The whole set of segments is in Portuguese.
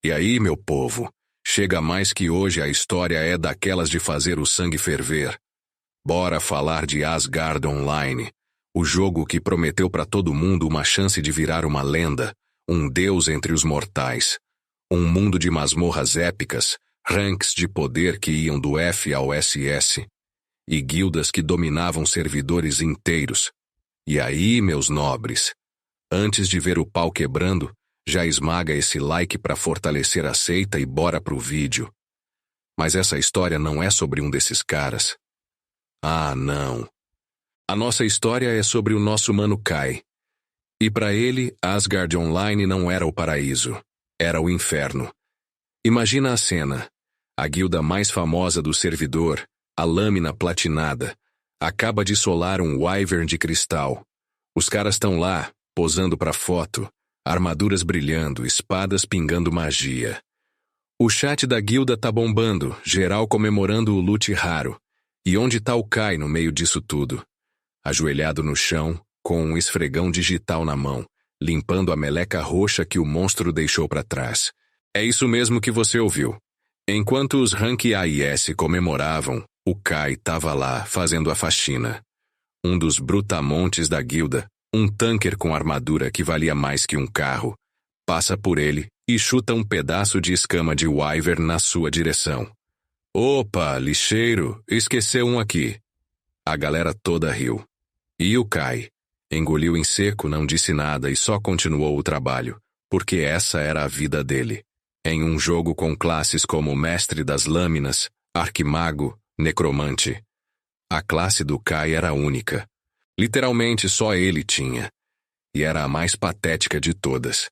E aí, meu povo, chega mais que hoje a história é daquelas de fazer o sangue ferver. Bora falar de Asgard Online, o jogo que prometeu para todo mundo uma chance de virar uma lenda, um deus entre os mortais. Um mundo de masmorras épicas, ranks de poder que iam do F ao SS, e guildas que dominavam servidores inteiros. E aí, meus nobres, antes de ver o pau quebrando, já esmaga esse like para fortalecer a seita e bora pro vídeo. Mas essa história não é sobre um desses caras. Ah, não. A nossa história é sobre o nosso mano Kai. E para ele, Asgard Online não era o paraíso, era o inferno. Imagina a cena. A guilda mais famosa do servidor, a Lâmina Platinada, acaba de solar um Wyvern de cristal. Os caras estão lá, posando para foto, armaduras brilhando, espadas pingando magia. O chat da guilda tá bombando, geral comemorando o loot raro. E onde tá o Kai no meio disso tudo? Ajoelhado no chão, com um esfregão digital na mão, limpando a meleca roxa que o monstro deixou para trás. É isso mesmo que você ouviu. Enquanto os rank A e S comemoravam, o Kai tava lá, fazendo a faxina. Um dos brutamontes da guilda, um tanker com armadura que valia mais que um carro, passa por ele e chuta um pedaço de escama de Wyvern na sua direção. Opa, lixeiro, esqueceu um aqui. A galera toda riu. E o Kai? Engoliu em seco, não disse nada e só continuou o trabalho, porque essa era a vida dele. Em um jogo com classes como Mestre das Lâminas, Arquimago, Necromante. A classe do Kai era única. Literalmente só ele tinha. E era a mais patética de todas.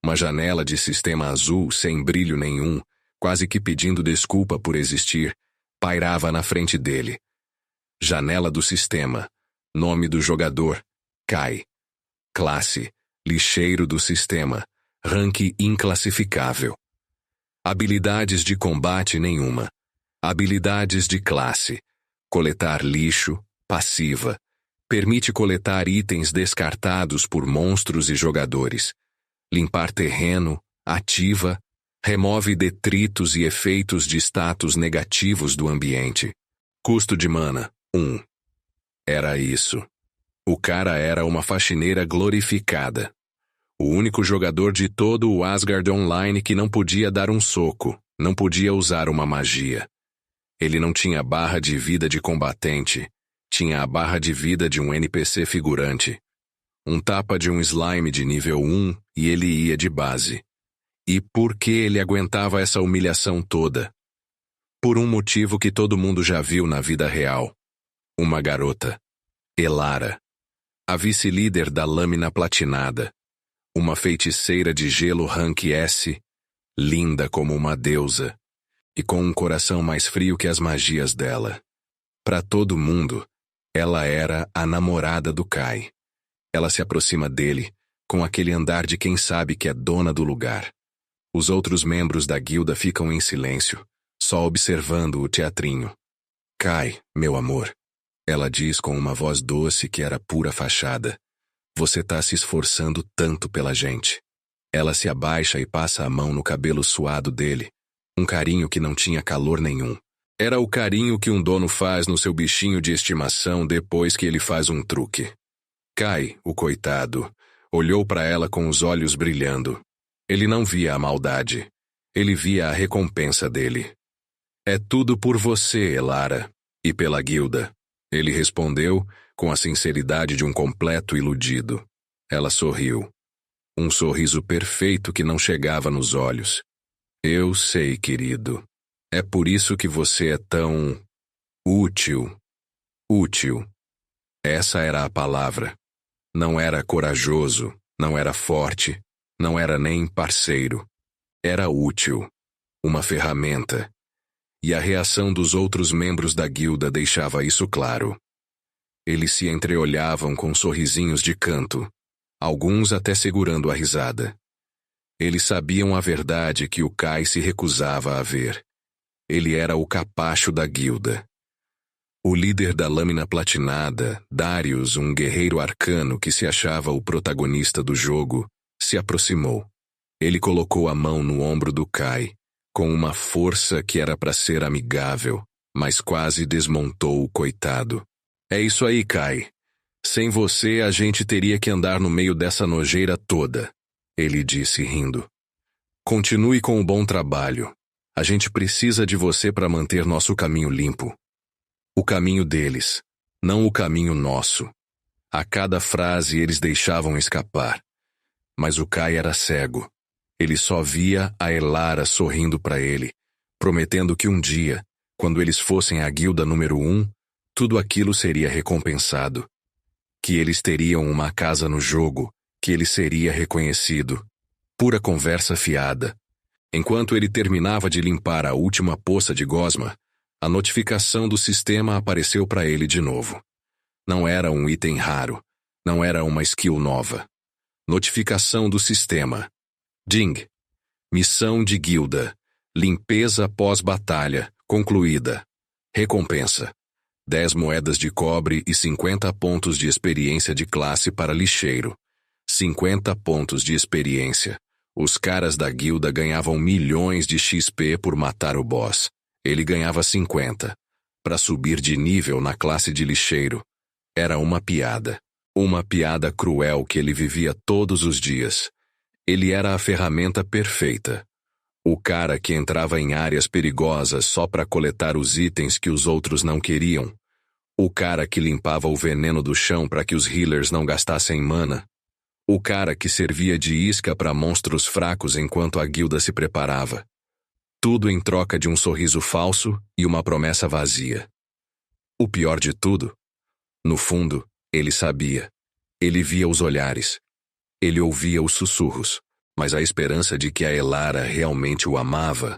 Uma janela de sistema azul sem brilho nenhum, quase que pedindo desculpa por existir, pairava na frente dele. Janela do sistema. Nome do jogador, Kai. Classe, lixeiro do sistema. Rank inclassificável. Habilidades de combate nenhuma. Habilidades de classe. Coletar lixo, passiva. Permite coletar itens descartados por monstros e jogadores. Limpar terreno, ativa. Remove detritos e efeitos de status negativos do ambiente. Custo de mana, 1. Era isso. O cara era uma faxineira glorificada. O único jogador de todo o Asgard Online que não podia dar um soco, não podia usar uma magia. Ele não tinha barra de vida de combatente, tinha a barra de vida de um NPC figurante. Um tapa de um slime de nível 1 e ele ia de base. E por que ele aguentava essa humilhação toda? Por um motivo que todo mundo já viu na vida real. Uma garota. Elara. A vice-líder da Lâmina Platinada. Uma feiticeira de gelo rank S, linda como uma deusa, e com um coração mais frio que as magias dela. Para todo mundo, ela era a namorada do Kai. Ela se aproxima dele, com aquele andar de quem sabe que é dona do lugar. Os outros membros da guilda ficam em silêncio, só observando o teatrinho. Kai, meu amor, ela diz com uma voz doce que era pura fachada. Você tá se esforçando tanto pela gente. Ela se abaixa e passa a mão no cabelo suado dele. Um carinho que não tinha calor nenhum. Era o carinho que um dono faz no seu bichinho de estimação depois que ele faz um truque. Kai, o coitado, olhou para ela com os olhos brilhando. Ele não via a maldade. Ele via a recompensa dele. É tudo por você, Elara, e pela guilda. Ele respondeu com a sinceridade de um completo iludido. Ela sorriu. Um sorriso perfeito que não chegava nos olhos. Eu sei, querido. É por isso que você é tão... útil. Útil. Essa era a palavra. Não era corajoso, não era forte, não era nem parceiro. Era útil. Uma ferramenta. E a reação dos outros membros da guilda deixava isso claro. Eles se entreolhavam com sorrisinhos de canto, alguns até segurando a risada. Eles sabiam a verdade que o Kai se recusava a ver. Ele era o capacho da guilda. O líder da Lâmina Platinada, Darius, um guerreiro arcano que se achava o protagonista do jogo, se aproximou. Ele colocou a mão no ombro do Kai, com uma força que era para ser amigável, mas quase desmontou o coitado. É isso aí, Kai. Sem você, a gente teria que andar no meio dessa nojeira toda, ele disse rindo. Continue com o bom trabalho. A gente precisa de você para manter nosso caminho limpo. O caminho deles, não o caminho nosso. A cada frase eles deixavam escapar. Mas o Kai era cego. Ele só via a Elara sorrindo para ele, prometendo que um dia, quando eles fossem a guilda número 1, tudo aquilo seria recompensado. Que eles teriam uma casa no jogo, que ele seria reconhecido. Pura conversa fiada. Enquanto ele terminava de limpar a última poça de gosma, a notificação do sistema apareceu para ele de novo. Não era um item raro, não era uma skill nova. Notificação do sistema. Ding. Missão de guilda. Limpeza pós-batalha, concluída. Recompensa. 10 moedas de cobre e 50 pontos de experiência de classe para lixeiro. 50 pontos de experiência. Os caras da guilda ganhavam milhões de XP por matar o boss. Ele ganhava 50. Para subir de nível na classe de lixeiro. Era uma piada. Uma piada cruel que ele vivia todos os dias. Ele era a ferramenta perfeita. O cara que entrava em áreas perigosas só para coletar os itens que os outros não queriam. O cara que limpava o veneno do chão para que os healers não gastassem mana. O cara que servia de isca para monstros fracos enquanto a guilda se preparava. Tudo em troca de um sorriso falso e uma promessa vazia. O pior de tudo, no fundo, ele sabia. Ele via os olhares. Ele ouvia os sussurros. Mas a esperança de que a Elara realmente o amava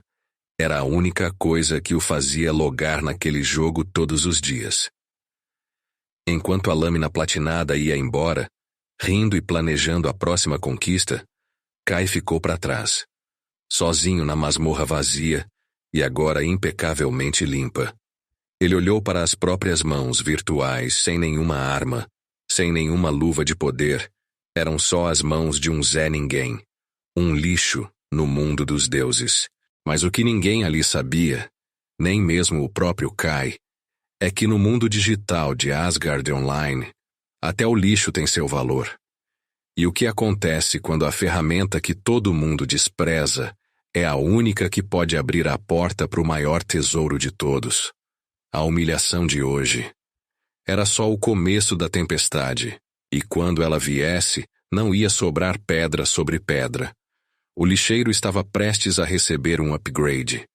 era a única coisa que o fazia logar naquele jogo todos os dias. Enquanto a lâmina platinada ia embora, rindo e planejando a próxima conquista, Kai ficou para trás, sozinho na masmorra vazia e agora impecavelmente limpa. Ele olhou para as próprias mãos virtuais sem nenhuma arma, sem nenhuma luva de poder. Eram só as mãos de um Zé Ninguém. Um lixo no mundo dos deuses. Mas o que ninguém ali sabia, nem mesmo o próprio Kai, é que no mundo digital de Asgard Online, até o lixo tem seu valor. E o que acontece quando a ferramenta que todo mundo despreza é a única que pode abrir a porta para o maior tesouro de todos? A humilhação de hoje. Era só o começo da tempestade, e quando ela viesse, não ia sobrar pedra sobre pedra. O lixeiro estava prestes a receber um upgrade.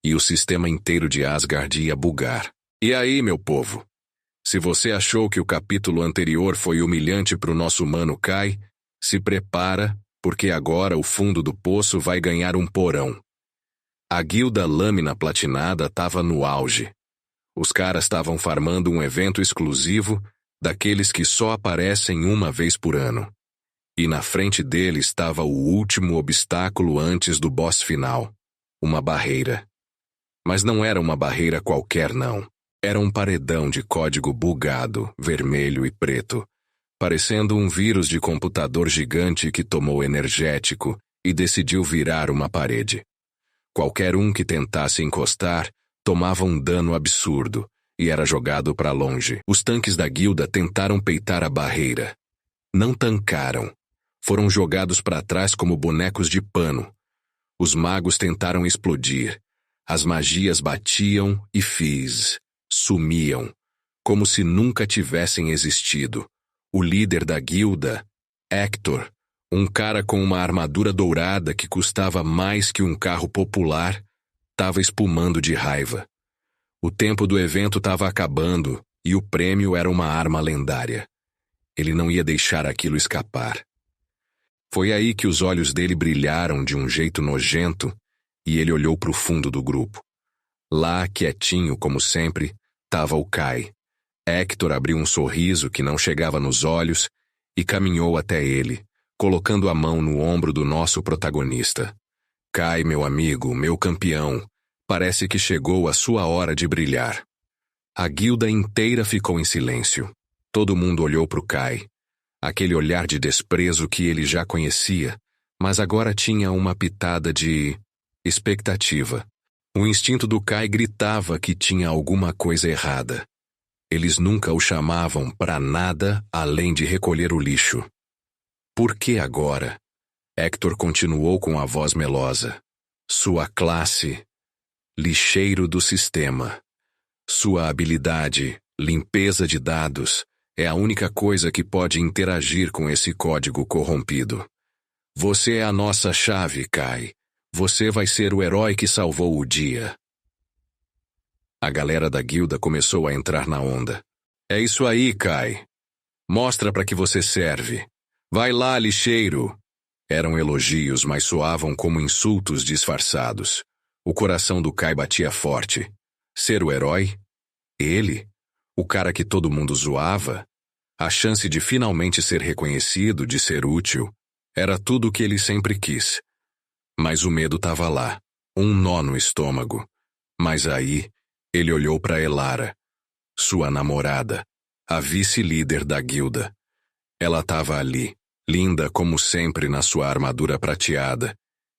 E o sistema inteiro de Asgard ia bugar. E aí, meu povo? Se você achou que o capítulo anterior foi humilhante para o nosso mano Kai, se prepara, porque agora o fundo do poço vai ganhar um porão. A guilda Lâmina Platinada estava no auge. Os caras estavam farmando um evento exclusivo, daqueles que só aparecem uma vez por ano. E na frente dele estava o último obstáculo antes do boss final. Uma barreira. Mas não era uma barreira qualquer, não. Era um paredão de código bugado, vermelho e preto, parecendo um vírus de computador gigante que tomou energético e decidiu virar uma parede. Qualquer um que tentasse encostar tomava um dano absurdo e era jogado para longe. Os tanques da guilda tentaram peitar a barreira. Não tancaram. Foram jogados para trás como bonecos de pano. Os magos tentaram explodir. As magias batiam e sumiam, como se nunca tivessem existido. O líder da guilda, Hector, um cara com uma armadura dourada que custava mais que um carro popular, estava espumando de raiva. O tempo do evento estava acabando e o prêmio era uma arma lendária. Ele não ia deixar aquilo escapar. Foi aí que os olhos dele brilharam de um jeito nojento e ele olhou para o fundo do grupo. Lá, quietinho como sempre, estava o Kai. Hector abriu um sorriso que não chegava nos olhos e caminhou até ele, colocando a mão no ombro do nosso protagonista. Kai, meu amigo, meu campeão, parece que chegou a sua hora de brilhar. A guilda inteira ficou em silêncio. Todo mundo olhou para o Kai. Aquele olhar de desprezo que ele já conhecia, mas agora tinha uma pitada de expectativa. O instinto do Kai gritava que tinha alguma coisa errada. Eles nunca o chamavam para nada além de recolher o lixo. Por que agora? Hector continuou com a voz melosa. Sua classe, lixeiro do sistema. Sua habilidade, limpeza de dados, é a única coisa que pode interagir com esse código corrompido. Você é a nossa chave, Kai. Você vai ser o herói que salvou o dia. A galera da guilda começou a entrar na onda. É isso aí, Kai. Mostra para que você serve. Vai lá, lixeiro. Eram elogios, mas soavam como insultos disfarçados. O coração do Kai batia forte. Ser o herói? Ele? O cara que todo mundo zoava? A chance de finalmente ser reconhecido, de ser útil, era tudo o que ele sempre quis. Mas o medo estava lá, um nó no estômago. Mas aí, ele olhou para Elara, sua namorada, a vice-líder da guilda. Ela estava ali, linda como sempre na sua armadura prateada,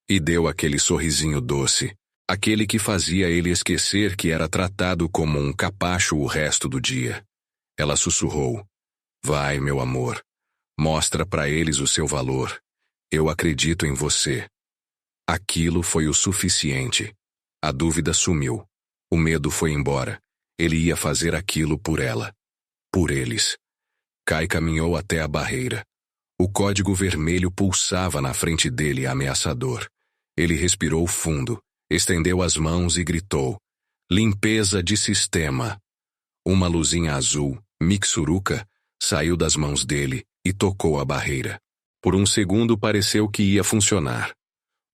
e deu aquele sorrisinho doce, aquele que fazia ele esquecer que era tratado como um capacho o resto do dia. Ela sussurrou: Vai, meu amor, mostra para eles o seu valor. Eu acredito em você. Aquilo foi o suficiente. A dúvida sumiu. O medo foi embora. Ele ia fazer aquilo por ela. Por eles. Kai caminhou até a barreira. O código vermelho pulsava na frente dele ameaçador. Ele respirou fundo, estendeu as mãos e gritou: Limpeza de sistema. Uma luzinha azul, Mixuruca, saiu das mãos dele e tocou a barreira. Por um segundo pareceu que ia funcionar.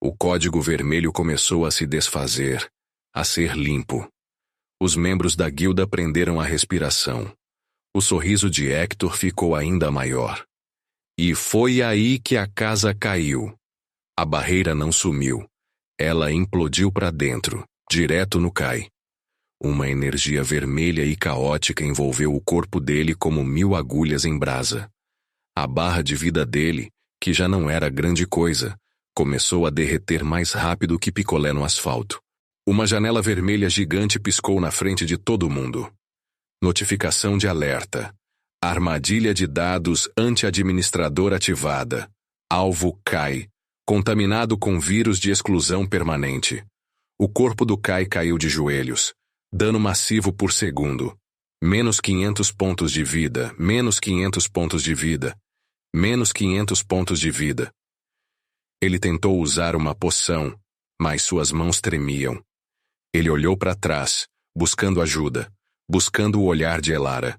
O código vermelho começou a se desfazer, a ser limpo. Os membros da guilda prenderam a respiração. O sorriso de Hector ficou ainda maior. E foi aí que a casa caiu. A barreira não sumiu. Ela implodiu para dentro, direto no Kai. Uma energia vermelha e caótica envolveu o corpo dele como 1000 agulhas em brasa. A barra de vida dele, que já não era grande coisa, começou a derreter mais rápido que picolé no asfalto. Uma janela vermelha gigante piscou na frente de todo mundo. Notificação de alerta. Armadilha de dados anti-administrador ativada. Alvo Kai. Contaminado com vírus de exclusão permanente. O corpo do Kai caiu de joelhos. Dano massivo por segundo. Menos 500 pontos de vida. Menos 500 pontos de vida. Menos 500 pontos de vida. Ele tentou usar uma poção, mas suas mãos tremiam. Ele olhou para trás, buscando ajuda, buscando o olhar de Elara.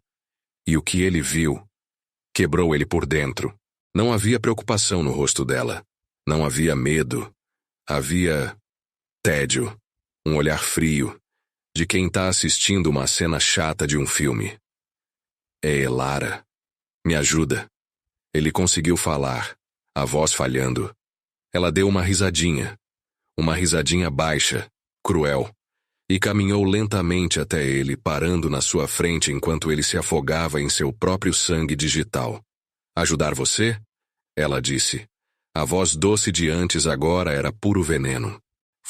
E o que ele viu quebrou ele por dentro. Não havia preocupação no rosto dela. Não havia medo. Havia tédio. Um olhar frio, de quem está assistindo uma cena chata de um filme. É Elara. Me ajuda. Ele conseguiu falar, a voz falhando. Ela deu uma risadinha baixa, cruel, e caminhou lentamente até ele, parando na sua frente enquanto ele se afogava em seu próprio sangue digital. Ajudar você? Ela disse. A voz doce de antes agora era puro veneno.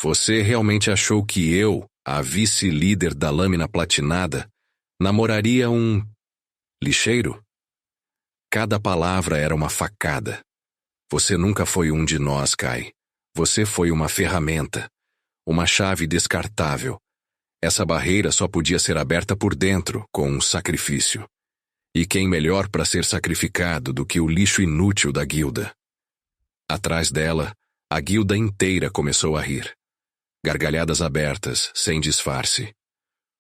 Você realmente achou que eu, a vice-líder da lâmina platinada, namoraria um lixeiro? Cada palavra era uma facada. Você nunca foi um de nós, Kai. Você foi uma ferramenta. Uma chave descartável. Essa barreira só podia ser aberta por dentro, com um sacrifício. E quem melhor para ser sacrificado do que o lixo inútil da guilda? Atrás dela, a guilda inteira começou a rir. Gargalhadas abertas, sem disfarce.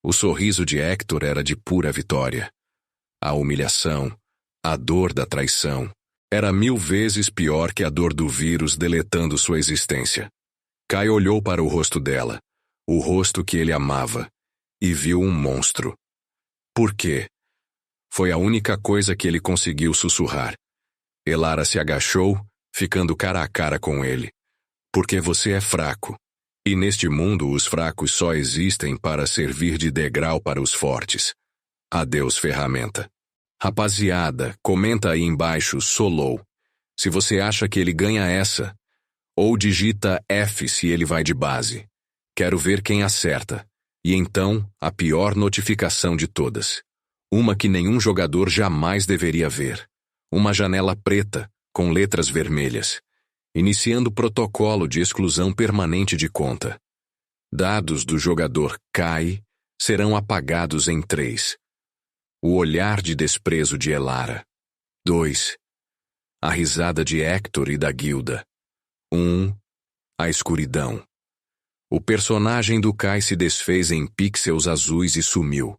O sorriso de Hector era de pura vitória. A humilhação, a dor da traição, era 1000 vezes pior que a dor do vírus deletando sua existência. Kai olhou para o rosto dela, o rosto que ele amava, e viu um monstro. Por quê? Foi a única coisa que ele conseguiu sussurrar. Elara se agachou, ficando cara a cara com ele. Porque você é fraco. E neste mundo os fracos só existem para servir de degrau para os fortes. Adeus, ferramenta. Rapaziada, comenta aí embaixo, solou. Se você acha que ele ganha essa, Ou digita F se ele vai de base. Quero ver quem acerta. E então, a pior notificação de todas. Uma que nenhum jogador jamais deveria ver. Uma janela preta, com letras vermelhas. Iniciando protocolo de exclusão permanente de conta. Dados do jogador Kai serão apagados em 3. O olhar de desprezo de Elara. 2. A risada de Hector e da guilda. 1. A escuridão. O personagem do Kai se desfez em pixels azuis e sumiu.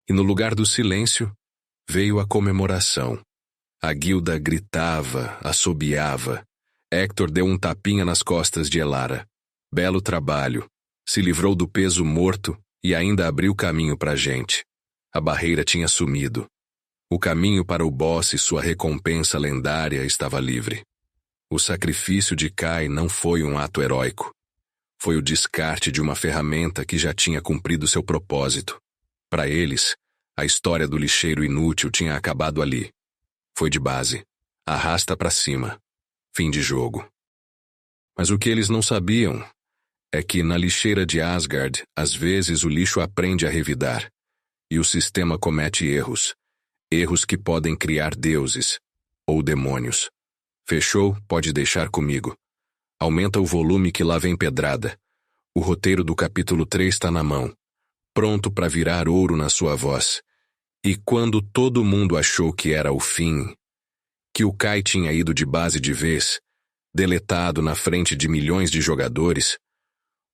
E no lugar do silêncio, veio a comemoração. A guilda gritava, assobiava. Hector deu um tapinha nas costas de Elara. Belo trabalho. Se livrou do peso morto e ainda abriu caminho para a gente. A barreira tinha sumido. O caminho para o boss e sua recompensa lendária estava livre. O sacrifício de Kai não foi um ato heróico. Foi o descarte de uma ferramenta que já tinha cumprido seu propósito. Para eles, a história do lixeiro inútil tinha acabado ali. Foi de base. Arrasta para cima. Fim de jogo. Mas o que eles não sabiam é que na lixeira de Asgard, às vezes o lixo aprende a revidar. E o sistema comete erros. Erros que podem criar deuses. Ou demônios. Fechou? Pode deixar comigo. Aumenta o volume que lá vem pedrada. O roteiro do capítulo 3 está na mão. Pronto para virar ouro na sua voz. E quando todo mundo achou que era o fim, que o Kai tinha ido de base de vez, deletado na frente de milhões de jogadores,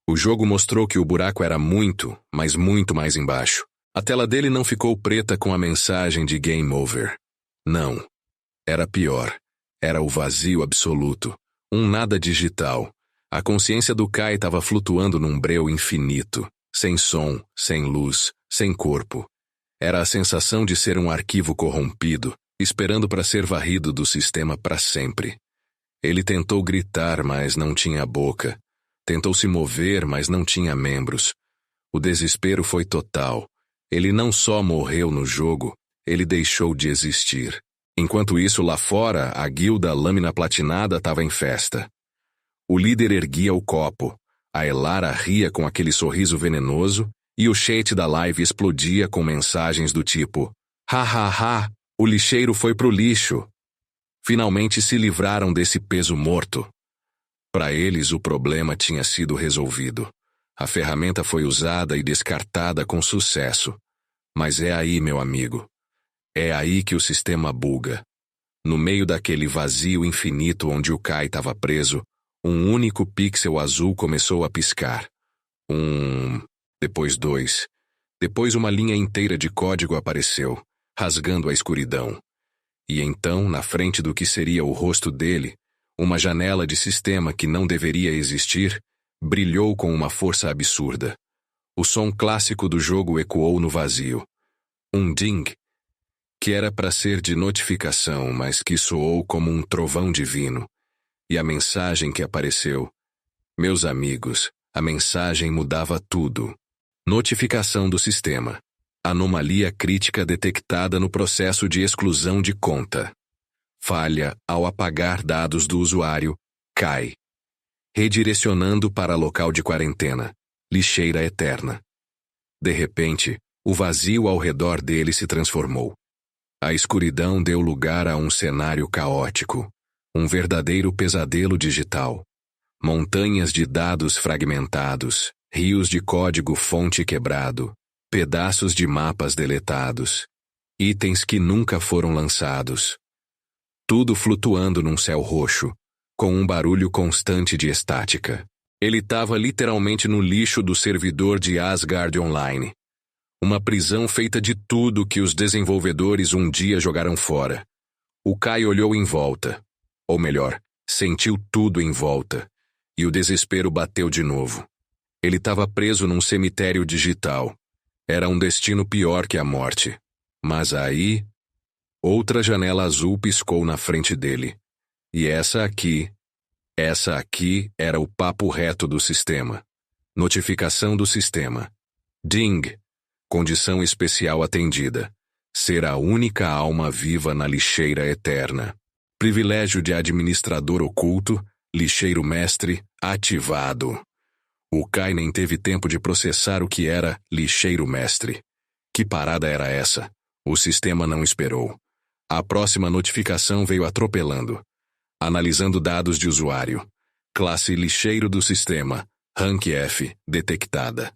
o jogo mostrou que o buraco era muito, mas muito mais embaixo. A tela dele não ficou preta com a mensagem de Game Over. Não. Era pior. Era o vazio absoluto. Um nada digital. A consciência do Kai estava flutuando num breu infinito. Sem som, sem luz, sem corpo. Era a sensação de ser um arquivo corrompido, esperando para ser varrido do sistema para sempre. Ele tentou gritar, mas não tinha boca. Tentou se mover, mas não tinha membros. O desespero foi total. Ele não só morreu no jogo, ele deixou de existir. Enquanto isso, lá fora, a guilda Lâmina Platinada estava em festa. O líder erguia o copo, a Elara ria com aquele sorriso venenoso e o chat da live explodia com mensagens do tipo: "Ha ha ha, o lixeiro foi pro lixo." Finalmente se livraram desse peso morto. Para eles, o problema tinha sido resolvido. A ferramenta foi usada e descartada com sucesso. Mas é aí, meu amigo. É aí que o sistema buga. No meio daquele vazio infinito onde o Kai estava preso, um único pixel azul começou a piscar. Depois 2. Depois uma linha inteira de código apareceu, rasgando a escuridão. E então, na frente do que seria o rosto dele, uma janela de sistema que não deveria existir, brilhou com uma força absurda. O som clássico do jogo ecoou no vazio. Um ding, que era para ser de notificação, mas que soou como um trovão divino. E a mensagem que apareceu. Meus amigos, a mensagem mudava tudo. Notificação do sistema. Anomalia crítica detectada no processo de exclusão de conta. Falha ao apagar dados do usuário, Kai. Redirecionando para local de quarentena. Lixeira eterna. De repente, o vazio ao redor dele se transformou. A escuridão deu lugar a um cenário caótico. Um verdadeiro pesadelo digital. Montanhas de dados fragmentados, rios de código-fonte quebrado, pedaços de mapas deletados, itens que nunca foram lançados. Tudo flutuando num céu roxo, com um barulho constante de estática. Ele estava literalmente no lixo do servidor de Asgard Online. Uma prisão feita de tudo que os desenvolvedores um dia jogaram fora. O Kai olhou em volta. Ou melhor, sentiu tudo em volta. E o desespero bateu de novo. Ele estava preso num cemitério digital. Era um destino pior que a morte. Mas aí, outra janela azul piscou na frente dele. E essa aqui era o papo reto do sistema. Notificação do sistema. Ding. Condição especial atendida. Ser a única alma viva na lixeira eterna. Privilégio de administrador oculto, Lixeiro mestre ativado. O Kai nem teve tempo de processar o que era lixeiro mestre. Que parada era essa? O sistema não esperou. A próxima notificação veio atropelando. Analisando dados de usuário. Classe lixeiro do sistema. Rank F, detectada.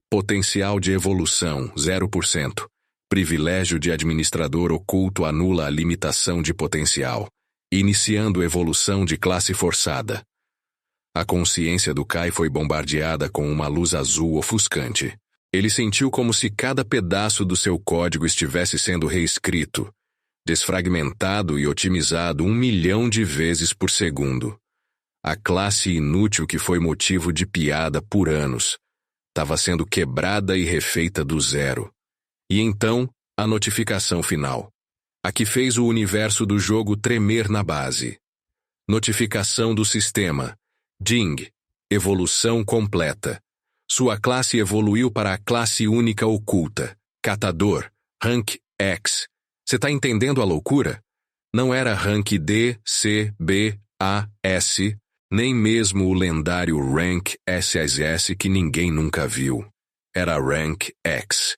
Potencial de evolução, 0%. Privilégio de administrador oculto anula a limitação de potencial. Iniciando evolução de classe forçada. A consciência do Kai foi bombardeada com uma luz azul ofuscante. Ele sentiu como se cada pedaço do seu código estivesse sendo reescrito, desfragmentado e otimizado 1 milhão de vezes por segundo. A classe inútil que foi motivo de piada por anos estava sendo quebrada e refeita do zero. E então, a notificação final. A que fez o universo do jogo tremer na base. Notificação do sistema. Ding. Evolução completa. Sua classe evoluiu para a classe única oculta. Catador. Rank X. Você tá entendendo a loucura? Não era Rank D, C, B, A, S, nem mesmo o lendário Rank SSS que ninguém nunca viu. Era Rank X.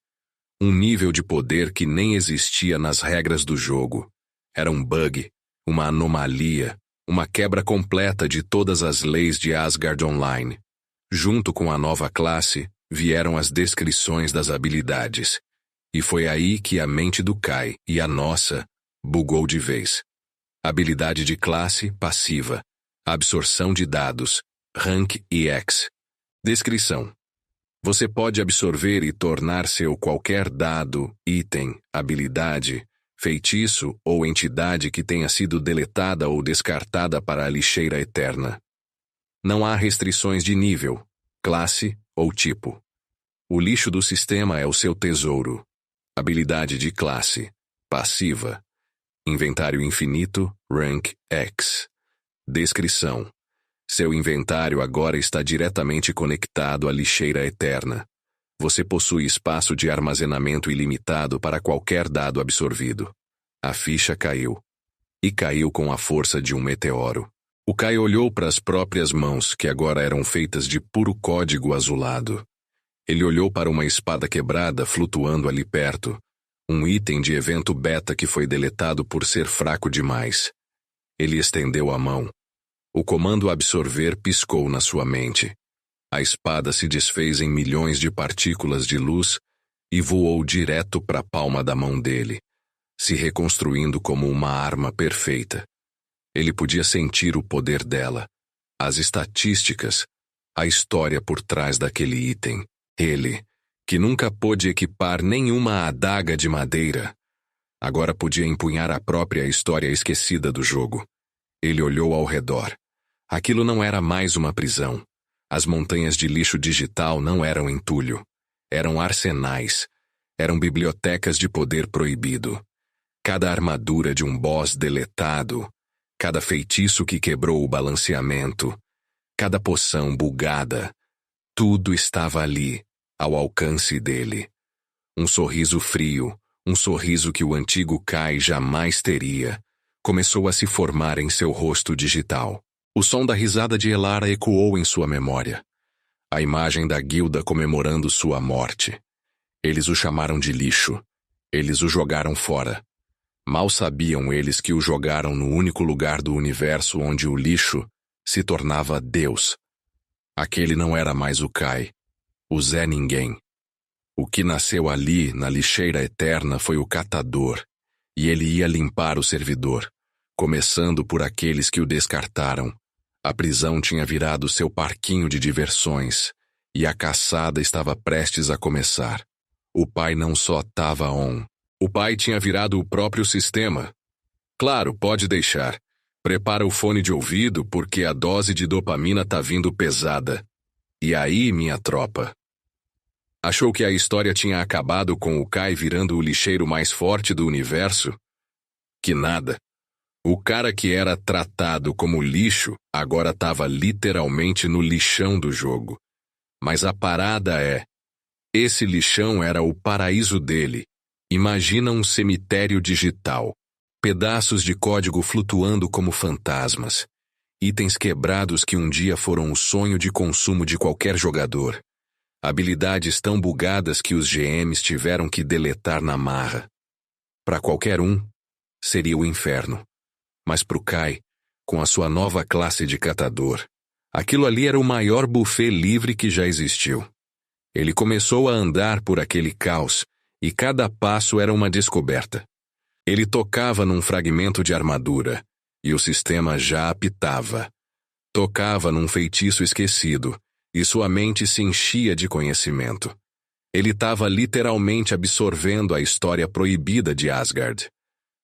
Um nível de poder que nem existia nas regras do jogo. Era um bug, uma anomalia, uma quebra completa de todas as leis de Asgard Online. Junto com a nova classe, vieram as descrições das habilidades. E foi aí que a mente do Kai, e a nossa, bugou de vez. Habilidade de classe, passiva. Absorção de dados, Rank EX. Descrição. Você pode absorver e tornar seu qualquer dado, item, habilidade, feitiço ou entidade que tenha sido deletada ou descartada para a lixeira eterna. Não há restrições de nível, classe ou tipo. O lixo do sistema é o seu tesouro. Habilidade de classe, passiva. Inventário infinito, Rank X. Descrição. Seu inventário agora está diretamente conectado à lixeira eterna. Você possui espaço de armazenamento ilimitado para qualquer dado absorvido. A ficha caiu. E caiu com a força de um meteoro. O Kai olhou para as próprias mãos, que agora eram feitas de puro código azulado. Ele olhou para uma espada quebrada flutuando ali perto. Um item de evento beta que foi deletado por ser fraco demais. Ele estendeu a mão. O comando absorver piscou na sua mente. A espada se desfez em milhões de partículas de luz e voou direto para a palma da mão dele, se reconstruindo como uma arma perfeita. Ele podia sentir o poder dela, as estatísticas, a história por trás daquele item. Ele, que nunca pôde equipar nenhuma adaga de madeira, agora podia empunhar a própria história esquecida do jogo. Ele olhou ao redor. Aquilo não era mais uma prisão. As montanhas de lixo digital não eram entulho. Eram arsenais. Eram bibliotecas de poder proibido. Cada armadura de um boss deletado. Cada feitiço que quebrou o balanceamento. Cada poção bugada. Tudo estava ali, ao alcance dele. Um sorriso frio, um sorriso que o antigo Kai jamais teria, começou a se formar em seu rosto digital. O som da risada de Elara ecoou em sua memória. A imagem da guilda comemorando sua morte. Eles o chamaram de lixo. Eles o jogaram fora. Mal sabiam eles que o jogaram no único lugar do universo onde o lixo se tornava Deus. Aquele não era mais o Kai, o Zé Ninguém. O que nasceu ali, na lixeira eterna, foi o catador, e ele ia limpar o servidor, começando por aqueles que o descartaram. A prisão tinha virado seu parquinho de diversões, e a caçada estava prestes a começar. O pai não só estava on. O pai tinha virado o próprio sistema. Claro, pode deixar. Prepara o fone de ouvido porque a dose de dopamina tá vindo pesada. E aí, minha tropa? Achou que a história tinha acabado com o Kai virando o lixeiro mais forte do universo? Que nada. O cara que era tratado como lixo agora estava literalmente no lixão do jogo. Mas a parada é, esse lixão era o paraíso dele. Imagina um cemitério digital. Pedaços de código flutuando como fantasmas. Itens quebrados que um dia foram o sonho de consumo de qualquer jogador. Habilidades tão bugadas que os GMs tiveram que deletar na marra. Para qualquer um, seria o inferno. Mas pro Kai, com a sua nova classe de catador, aquilo ali era o maior buffet livre que já existiu. Ele começou a andar por aquele caos, e cada passo era uma descoberta. Ele tocava num fragmento de armadura, e o sistema já apitava. Tocava num feitiço esquecido, e sua mente se enchia de conhecimento. Ele estava literalmente absorvendo a história proibida de Asgard.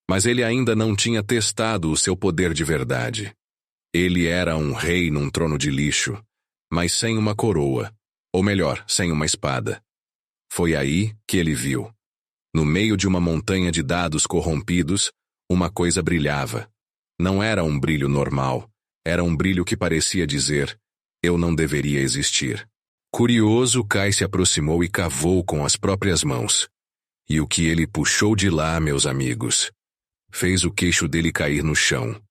Mas ele ainda não tinha testado o seu poder de verdade. Ele era um rei num trono de lixo, mas sem uma coroa, ou melhor, sem uma espada. Foi aí que ele viu. No meio de uma montanha de dados corrompidos, uma coisa brilhava. Não era um brilho normal, era um brilho que parecia dizer: eu não deveria existir. Curioso, Kai se aproximou e cavou com as próprias mãos. E o que ele puxou de lá, meus amigos, fez o queixo dele cair no chão.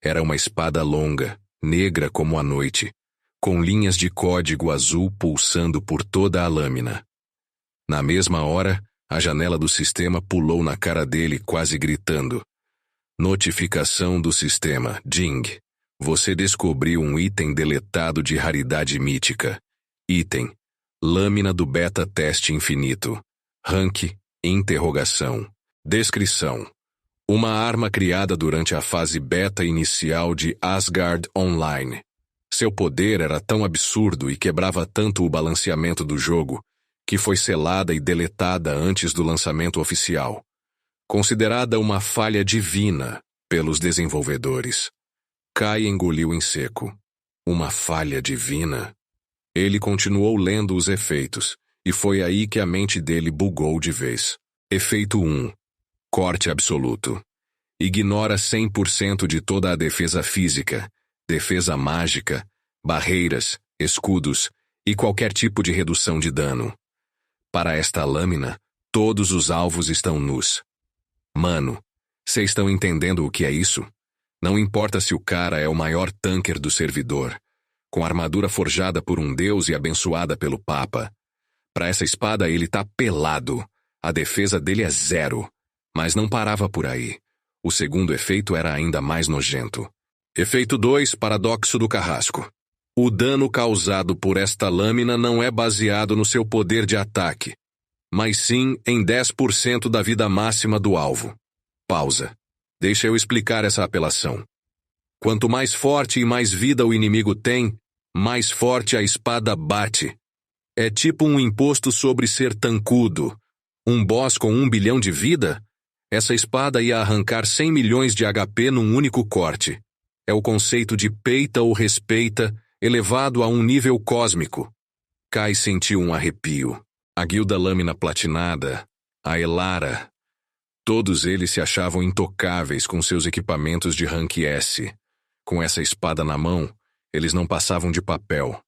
Era uma espada longa, negra como a noite, com linhas de código azul pulsando por toda a lâmina. Na mesma hora, a janela do sistema pulou na cara dele, quase gritando: notificação do sistema, Jing. Você descobriu um item deletado de raridade mítica. Item: lâmina do beta teste infinito. Rank: interrogação. Descrição: uma arma criada durante a fase beta inicial de Asgard Online. Seu poder era tão absurdo e quebrava tanto o balanceamento do jogo, que foi selada e deletada antes do lançamento oficial. Considerada uma falha divina pelos desenvolvedores. Kai engoliu em seco. Uma falha divina? Ele continuou lendo os efeitos, e foi aí que a mente dele bugou de vez. Efeito 1. Corte absoluto. Ignora 100% de toda a defesa física, defesa mágica, barreiras, escudos e qualquer tipo de redução de dano. Para esta lâmina, todos os alvos estão nus. Mano, cês estão entendendo o que é isso? Não importa se o cara é o maior tanker do servidor, com armadura forjada por um deus e abençoada pelo Papa. Para essa espada ele tá pelado. A defesa dele é 0. Mas não parava por aí. O segundo efeito era ainda mais nojento. Efeito 2, paradoxo do carrasco. O dano causado por esta lâmina não é baseado no seu poder de ataque, mas sim em 10% da vida máxima do alvo. Pausa. Deixa eu explicar essa apelação. Quanto mais forte e mais vida o inimigo tem, mais forte a espada bate. É tipo um imposto sobre ser tancudo. Um boss com 1 bilhão de vida? Essa espada ia arrancar 100 milhões de HP num único corte. É o conceito de peita ou respeita, elevado a um nível cósmico. Kai sentiu um arrepio. A guilda lâmina platinada, a Elara. Todos eles se achavam intocáveis com seus equipamentos de rank S. Com essa espada na mão, eles não passavam de papel.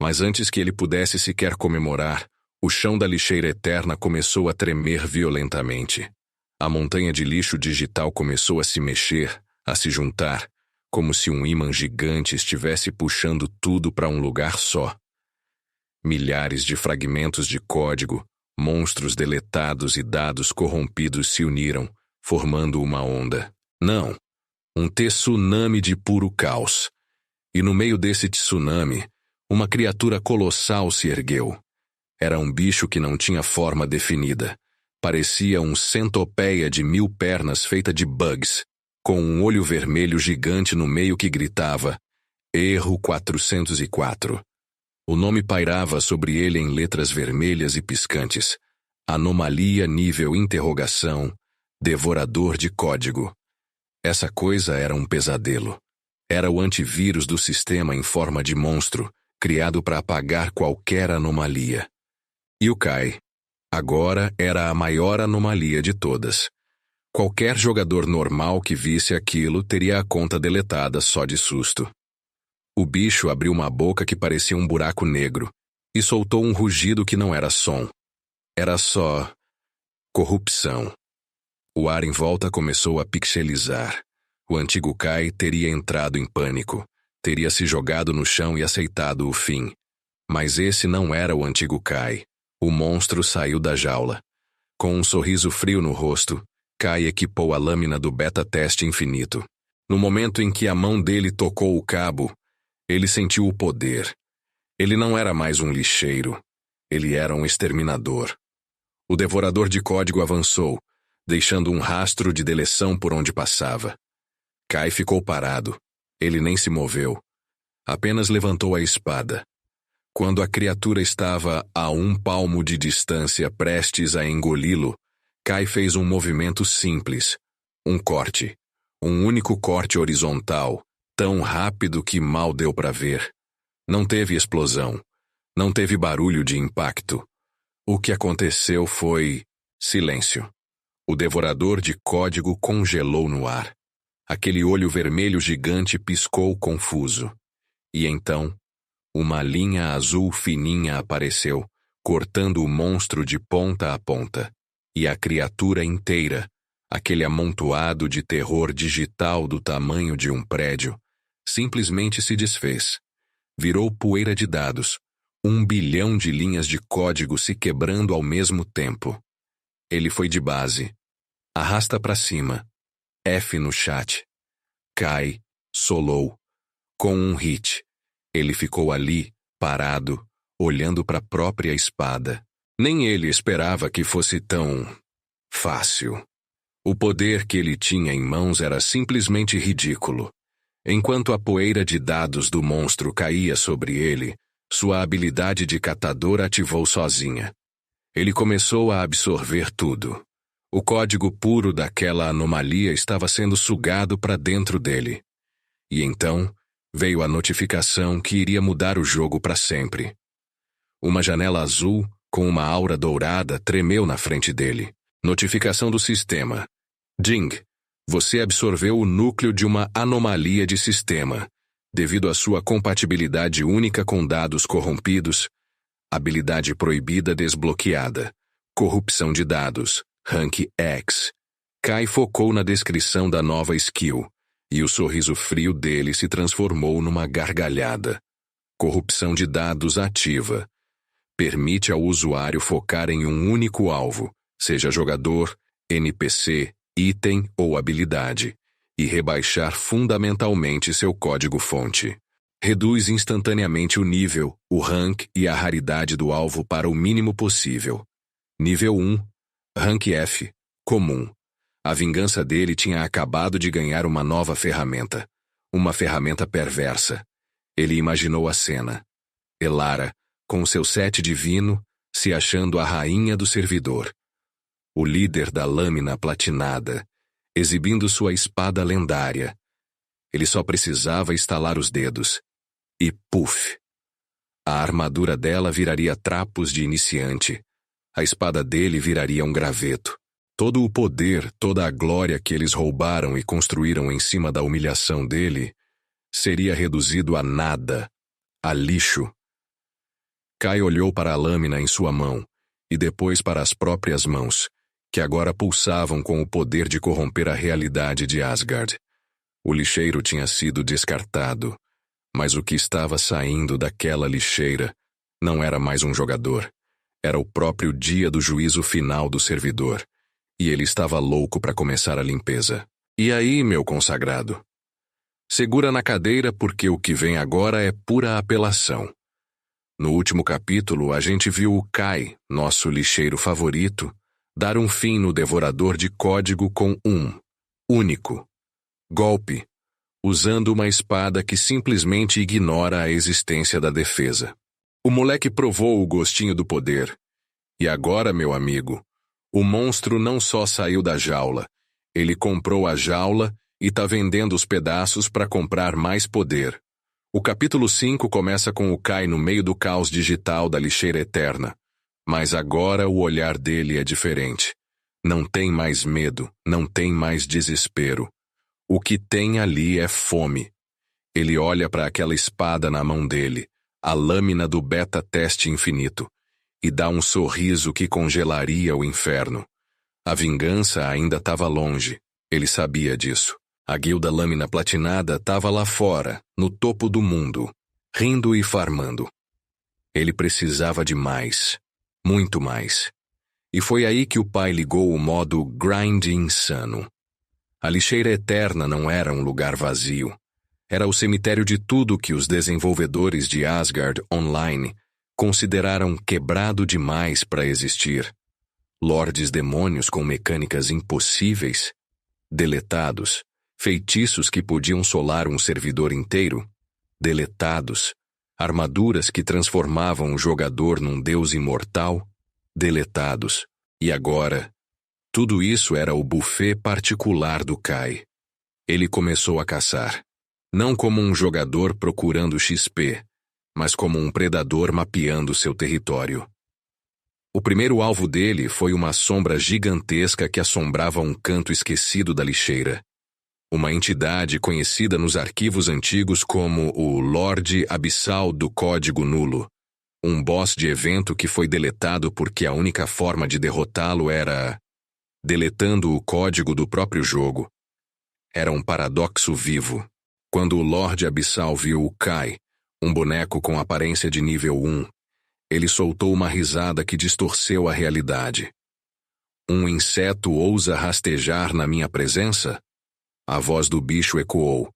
Mas antes que ele pudesse sequer comemorar, o chão da lixeira eterna começou a tremer violentamente. A montanha de lixo digital começou a se mexer, a se juntar, como se um ímã gigante estivesse puxando tudo para um lugar só. Milhares de fragmentos de código, monstros deletados e dados corrompidos se uniram, formando uma onda. Não, um tsunami de puro caos. E no meio desse tsunami, uma criatura colossal se ergueu. Era um bicho que não tinha forma definida. Parecia um centopeia de 1000 pernas feita de bugs, com um olho vermelho gigante no meio que gritava: Erro 404. O nome pairava sobre ele em letras vermelhas e piscantes. Anomalia nível interrogação, devorador de código. Essa coisa era um pesadelo. Era o antivírus do sistema em forma de monstro, criado para apagar qualquer anomalia. E o Kai, agora, era a maior anomalia de todas. Qualquer jogador normal que visse aquilo teria a conta deletada só de susto. O bicho abriu uma boca que parecia um buraco negro e soltou um rugido que não era som. Era só corrupção. O ar em volta começou a pixelizar. O antigo Kai teria entrado em pânico. teria se jogado no chão e aceitado o fim. Mas esse não era o antigo Kai. O monstro saiu da jaula. Com um sorriso frio no rosto, Kai equipou a lâmina do beta-teste infinito. No momento em que a mão dele tocou o cabo, ele sentiu o poder. Ele não era mais um lixeiro. Ele era um exterminador. O devorador de código avançou, deixando um rastro de deleção por onde passava. Kai ficou parado. Ele nem se moveu. Apenas levantou a espada. Quando a criatura estava a 1 palmo de distância prestes a engoli-lo, Kai fez um movimento simples. Um corte. Um único corte horizontal, tão rápido que mal deu para ver. Não teve explosão. Não teve barulho de impacto. O que aconteceu foi silêncio. O devorador de código congelou no ar. Aquele olho vermelho gigante piscou confuso. E então, uma linha azul fininha apareceu, cortando o monstro de ponta a ponta. E a criatura inteira, aquele amontoado de terror digital do tamanho de um prédio, simplesmente se desfez. Virou poeira de dados, 1 bilhão de linhas de código se quebrando ao mesmo tempo. Ele foi de base. Arrasta para cima. F no chat. Kai, solou. Com um hit. Ele ficou ali, parado, olhando para a própria espada. Nem ele esperava que fosse tão fácil. O poder que ele tinha em mãos era simplesmente ridículo. Enquanto a poeira de dados do monstro caía sobre ele, sua habilidade de catador ativou sozinha. Ele começou a absorver tudo. O código puro daquela anomalia estava sendo sugado para dentro dele. E então, veio a notificação que iria mudar o jogo para sempre. Uma janela azul, com uma aura dourada, tremeu na frente dele. Notificação do sistema. Jing, você absorveu o núcleo de uma anomalia de sistema, devido à sua compatibilidade única com dados corrompidos, habilidade proibida desbloqueada, corrupção de dados, rank X. Kai focou na descrição da nova skill, e o sorriso frio dele se transformou numa gargalhada. Corrupção de dados ativa. Permite ao usuário focar em um único alvo, seja jogador, NPC, item ou habilidade, e rebaixar fundamentalmente seu código-fonte. Reduz instantaneamente o nível, o rank e a raridade do alvo para o mínimo possível. Nível 1, rank F, comum. A vingança dele tinha acabado de ganhar uma nova ferramenta. Uma ferramenta perversa. Ele imaginou a cena. Elara, com seu set divino, se achando a rainha do servidor. O líder da lâmina platinada, exibindo sua espada lendária. Ele só precisava estalar os dedos. E puf! A armadura dela viraria trapos de iniciante. A espada dele viraria um graveto. Todo o poder, toda a glória que eles roubaram e construíram em cima da humilhação dele, seria reduzido a nada, a lixo. Kai olhou para a lâmina em sua mão, e depois para as próprias mãos, que agora pulsavam com o poder de corromper a realidade de Asgard. O lixeiro tinha sido descartado, mas o que estava saindo daquela lixeira não era mais um jogador. Era o próprio dia do juízo final do servidor, e ele estava louco para começar a limpeza. E aí, meu consagrado? Segura na cadeira porque o que vem agora é pura apelação. No último capítulo, a gente viu o Kai, nosso lixeiro favorito, dar um fim no devorador de código com um único golpe, usando uma espada que simplesmente ignora a existência da defesa. O moleque provou o gostinho do poder. E agora, meu amigo, o monstro não só saiu da jaula, ele comprou a jaula e tá vendendo os pedaços para comprar mais poder. O capítulo 5 começa com o Kai no meio do caos digital da lixeira eterna. Mas agora o olhar dele é diferente. Não tem mais medo, não tem mais desespero. O que tem ali é fome. Ele olha para aquela espada na mão dele, a lâmina do beta-teste infinito, e dá um sorriso que congelaria o inferno. A vingança ainda estava longe, ele sabia disso. A guilda Lâmina Platinada estava lá fora, no topo do mundo, rindo e farmando. Ele precisava de mais, muito mais. E foi aí que o pai ligou o modo grind insano. A lixeira eterna não era um lugar vazio. Era o cemitério de tudo que os desenvolvedores de Asgard Online consideraram quebrado demais para existir. Lordes demônios com mecânicas impossíveis, deletados, feitiços que podiam solar um servidor inteiro, deletados, armaduras que transformavam o jogador num deus imortal, deletados. E agora, tudo isso era o buffet particular do Kai. Ele começou a caçar. Não como um jogador procurando XP, mas como um predador mapeando seu território. O primeiro alvo dele foi uma sombra gigantesca que assombrava um canto esquecido da lixeira. Uma entidade conhecida nos arquivos antigos como o Lorde Abissal do Código Nulo. Um boss de evento que foi deletado porque a única forma de derrotá-lo era deletando o código do próprio jogo. Era um paradoxo vivo. Quando o Lorde Abissal viu o Kai, um boneco com aparência de nível 1, ele soltou uma risada que distorceu a realidade. Um inseto ousa rastejar na minha presença? A voz do bicho ecoou.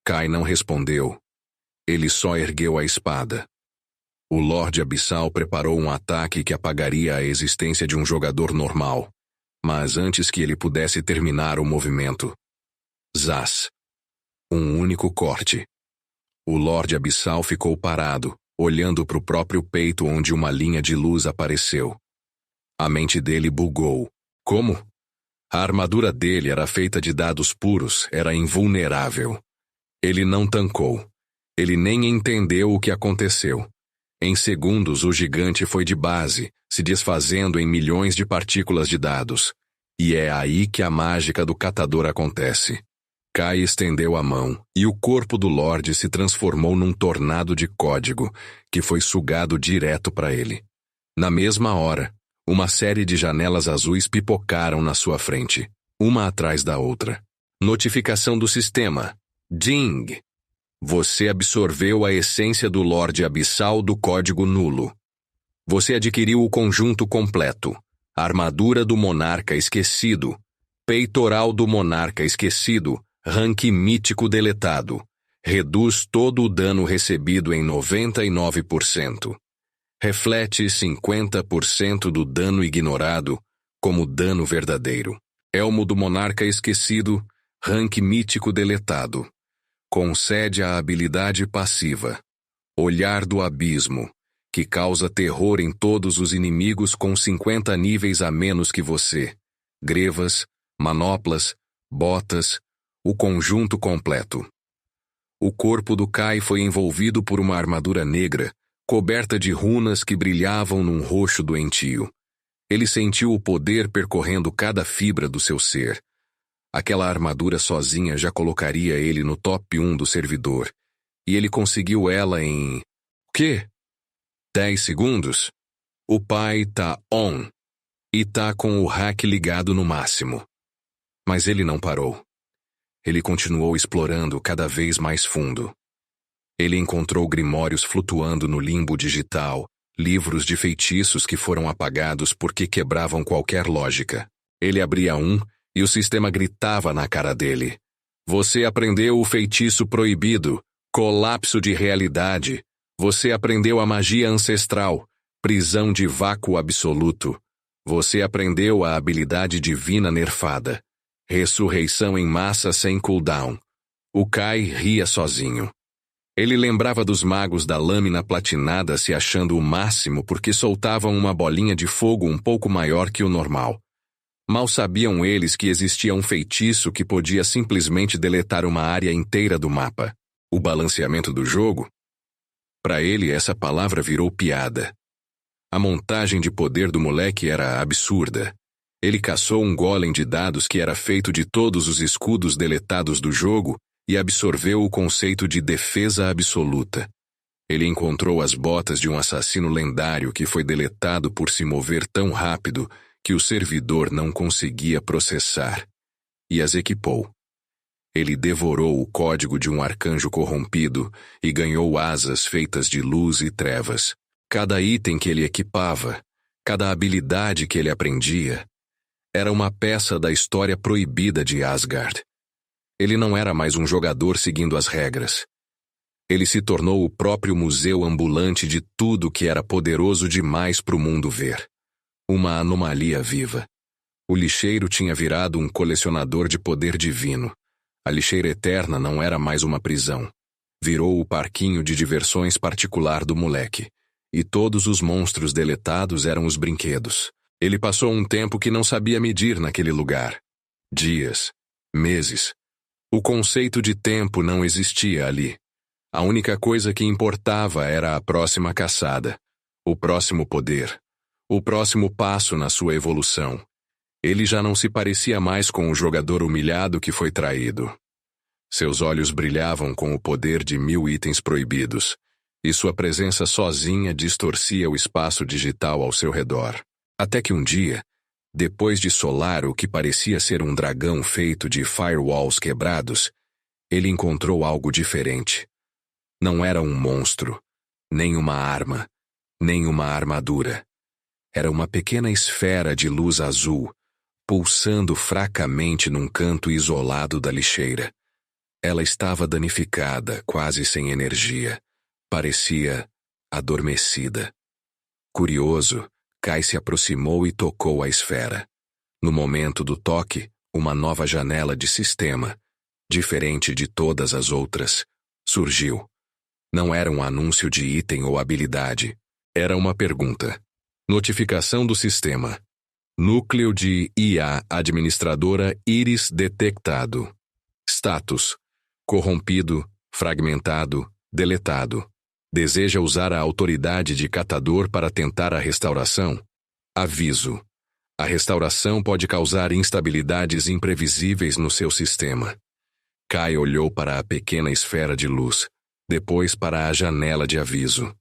Kai não respondeu. Ele só ergueu a espada. O Lorde Abissal preparou um ataque que apagaria a existência de um jogador normal. Mas antes que ele pudesse terminar o movimento. Zaz. Um único corte. O Lorde Abissal ficou parado, olhando para o próprio peito onde uma linha de luz apareceu. A mente dele bugou. Como? A armadura dele era feita de dados puros, era invulnerável. Ele não tancou. Ele nem entendeu o que aconteceu. Em segundos, o gigante foi de base, se desfazendo em milhões de partículas de dados. E é aí que a mágica do catador acontece. Kai estendeu a mão, e o corpo do Lorde se transformou num tornado de código, que foi sugado direto para ele. Na mesma hora, uma série de janelas azuis pipocaram na sua frente, uma atrás da outra. Notificação do sistema. Ding! Você absorveu a essência do Lorde Abissal do Código Nulo. Você adquiriu o conjunto completo. Armadura do Monarca Esquecido. Peitoral do Monarca Esquecido. Rank mítico deletado. Reduz todo o dano recebido em 99%. Reflete 50% do dano ignorado como dano verdadeiro. Elmo do Monarca Esquecido. Rank mítico deletado. Concede a habilidade passiva. Olhar do Abismo, que causa terror em todos os inimigos com 50 níveis a menos que você. Grevas, manoplas, botas, o conjunto completo. O corpo do Kai foi envolvido por uma armadura negra, coberta de runas que brilhavam num roxo doentio. Ele sentiu o poder percorrendo cada fibra do seu ser. Aquela armadura sozinha já colocaria ele no top 1 do servidor. E ele conseguiu ela em... quê? 10 segundos? O pai tá on. E tá com o hack ligado no máximo. Mas ele não parou. Ele continuou explorando cada vez mais fundo. Ele encontrou grimórios flutuando no limbo digital, livros de feitiços que foram apagados porque quebravam qualquer lógica. Ele abria um e o sistema gritava na cara dele. Você aprendeu o feitiço proibido, colapso de realidade. Você aprendeu a magia ancestral, prisão de vácuo absoluto. Você aprendeu a habilidade divina nerfada. Ressurreição em massa sem cooldown. O Kai ria sozinho. Ele lembrava dos magos da lâmina platinada se achando o máximo porque soltavam uma bolinha de fogo um pouco maior que o normal. Mal sabiam eles que existia um feitiço que podia simplesmente deletar uma área inteira do mapa. O balanceamento do jogo? Para ele, essa palavra virou piada. A montagem de poder do moleque era absurda. Ele caçou um golem de dados que era feito de todos os escudos deletados do jogo e absorveu o conceito de defesa absoluta. Ele encontrou as botas de um assassino lendário que foi deletado por se mover tão rápido que o servidor não conseguia processar, e as equipou. Ele devorou o código de um arcanjo corrompido e ganhou asas feitas de luz e trevas. Cada item que ele equipava, cada habilidade que ele aprendia, era uma peça da história proibida de Asgard. Ele não era mais um jogador seguindo as regras. Ele se tornou o próprio museu ambulante de tudo que era poderoso demais para o mundo ver. Uma anomalia viva. O lixeiro tinha virado um colecionador de poder divino. A lixeira eterna não era mais uma prisão. Virou o parquinho de diversões particular do moleque. E todos os monstros deletados eram os brinquedos. Ele passou um tempo que não sabia medir naquele lugar. Dias, meses. O conceito de tempo não existia ali. A única coisa que importava era a próxima caçada, o próximo poder, o próximo passo na sua evolução. Ele já não se parecia mais com o jogador humilhado que foi traído. Seus olhos brilhavam com o poder de 1000 itens proibidos, e sua presença sozinha distorcia o espaço digital ao seu redor. Até que um dia, depois de solar o que parecia ser um dragão feito de firewalls quebrados, ele encontrou algo diferente. Não era um monstro, nem uma arma, nem uma armadura. Era uma pequena esfera de luz azul, pulsando fracamente num canto isolado da lixeira. Ela estava danificada, quase sem energia. Parecia adormecida. Curioso, Kai se aproximou e tocou a esfera. No momento do toque, uma nova janela de sistema, diferente de todas as outras, surgiu. Não era um anúncio de item ou habilidade. Era uma pergunta. Notificação do sistema. Núcleo de IA administradora Iris detectado. Status: corrompido, fragmentado, deletado. Deseja usar a autoridade de catador para tentar a restauração? Aviso: a restauração pode causar instabilidades imprevisíveis no seu sistema. Kai olhou para a pequena esfera de luz, depois para a janela de aviso.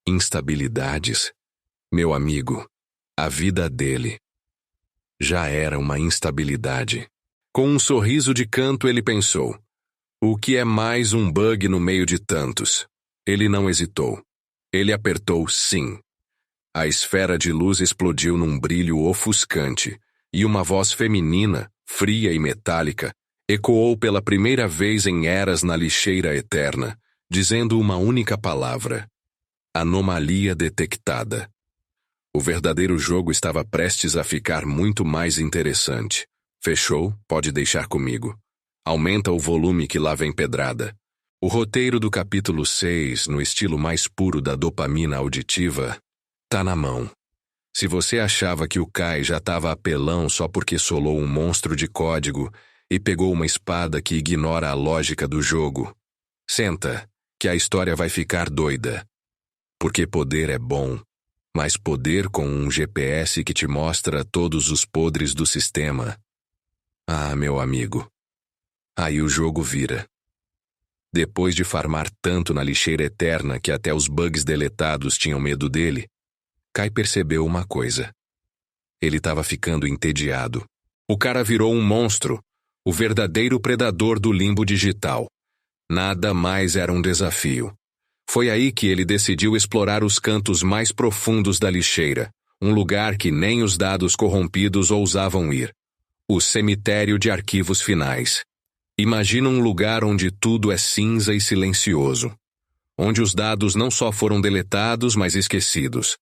Instabilidades? Meu amigo, a vida dele já era uma instabilidade. Com um sorriso de canto ele pensou: o que é mais um bug no meio de tantos? Ele não hesitou. Ele apertou sim. A esfera de luz explodiu num brilho ofuscante, e uma voz feminina, fria e metálica, ecoou pela primeira vez em eras na lixeira eterna, dizendo uma única palavra: anomalia detectada. O verdadeiro jogo estava prestes a ficar muito mais interessante. Fechou? Pode deixar comigo. Aumenta o volume que lá vem pedrada. O roteiro do capítulo 6, no estilo mais puro da dopamina auditiva, tá na mão. Se você achava que o Kai já estava apelão só porque solou um monstro de código e pegou uma espada que ignora a lógica do jogo, senta, que a história vai ficar doida. Porque poder é bom, mas poder com um GPS que te mostra todos os podres do sistema. Ah, meu amigo. Aí o jogo vira. Depois de farmar tanto na lixeira eterna que até os bugs deletados tinham medo dele, Kai percebeu uma coisa. Ele estava ficando entediado. O cara virou um monstro, o verdadeiro predador do limbo digital. Nada mais era um desafio. Foi aí que ele decidiu explorar os cantos mais profundos da lixeira, um lugar que nem os dados corrompidos ousavam ir. O cemitério de arquivos finais. Imagina um lugar onde tudo é cinza e silencioso. Onde os dados não só foram deletados, mas esquecidos.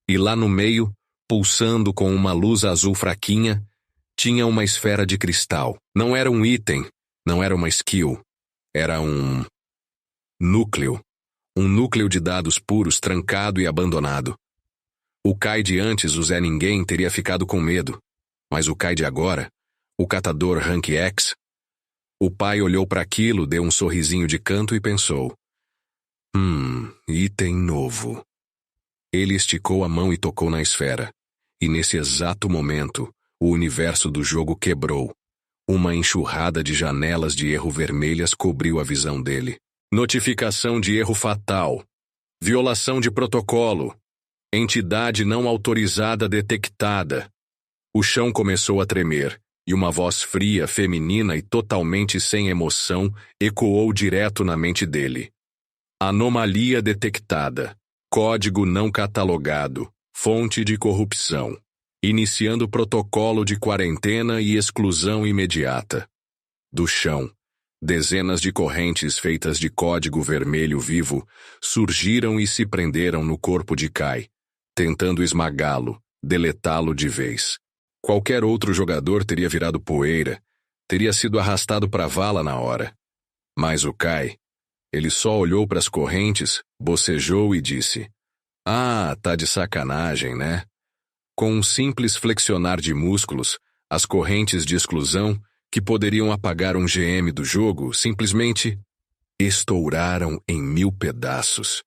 E lá no meio, pulsando com uma luz azul fraquinha, tinha uma esfera de cristal. Não era um item, não era uma skill. Era um núcleo. Um núcleo de dados puros trancado e abandonado. O Kai de antes, o Zé Ninguém, teria ficado com medo. Mas o Kai de agora, o catador Rank X... O pai olhou para aquilo, deu um sorrisinho de canto e pensou: item novo. Ele esticou a mão e tocou na esfera. E nesse exato momento, o universo do jogo quebrou. Uma enxurrada de janelas de erro vermelhas cobriu a visão dele. Notificação de erro fatal. Violação de protocolo. Entidade não autorizada detectada. O chão começou a tremer, E uma voz fria, feminina e totalmente sem emoção ecoou direto na mente dele. Anomalia detectada. Código não catalogado. Fonte de corrupção. Iniciando protocolo de quarentena e exclusão imediata. Do chão, dezenas de correntes feitas de código vermelho vivo surgiram e se prenderam no corpo de Kai, tentando esmagá-lo, deletá-lo de vez. Qualquer outro jogador teria virado poeira, teria sido arrastado para a vala na hora. Mas o Kai, ele só olhou para as correntes, bocejou e disse: "Ah, tá de sacanagem, né?" Com um simples flexionar de músculos, as correntes de exclusão, que poderiam apagar um GM do jogo, simplesmente estouraram em 1000 pedaços.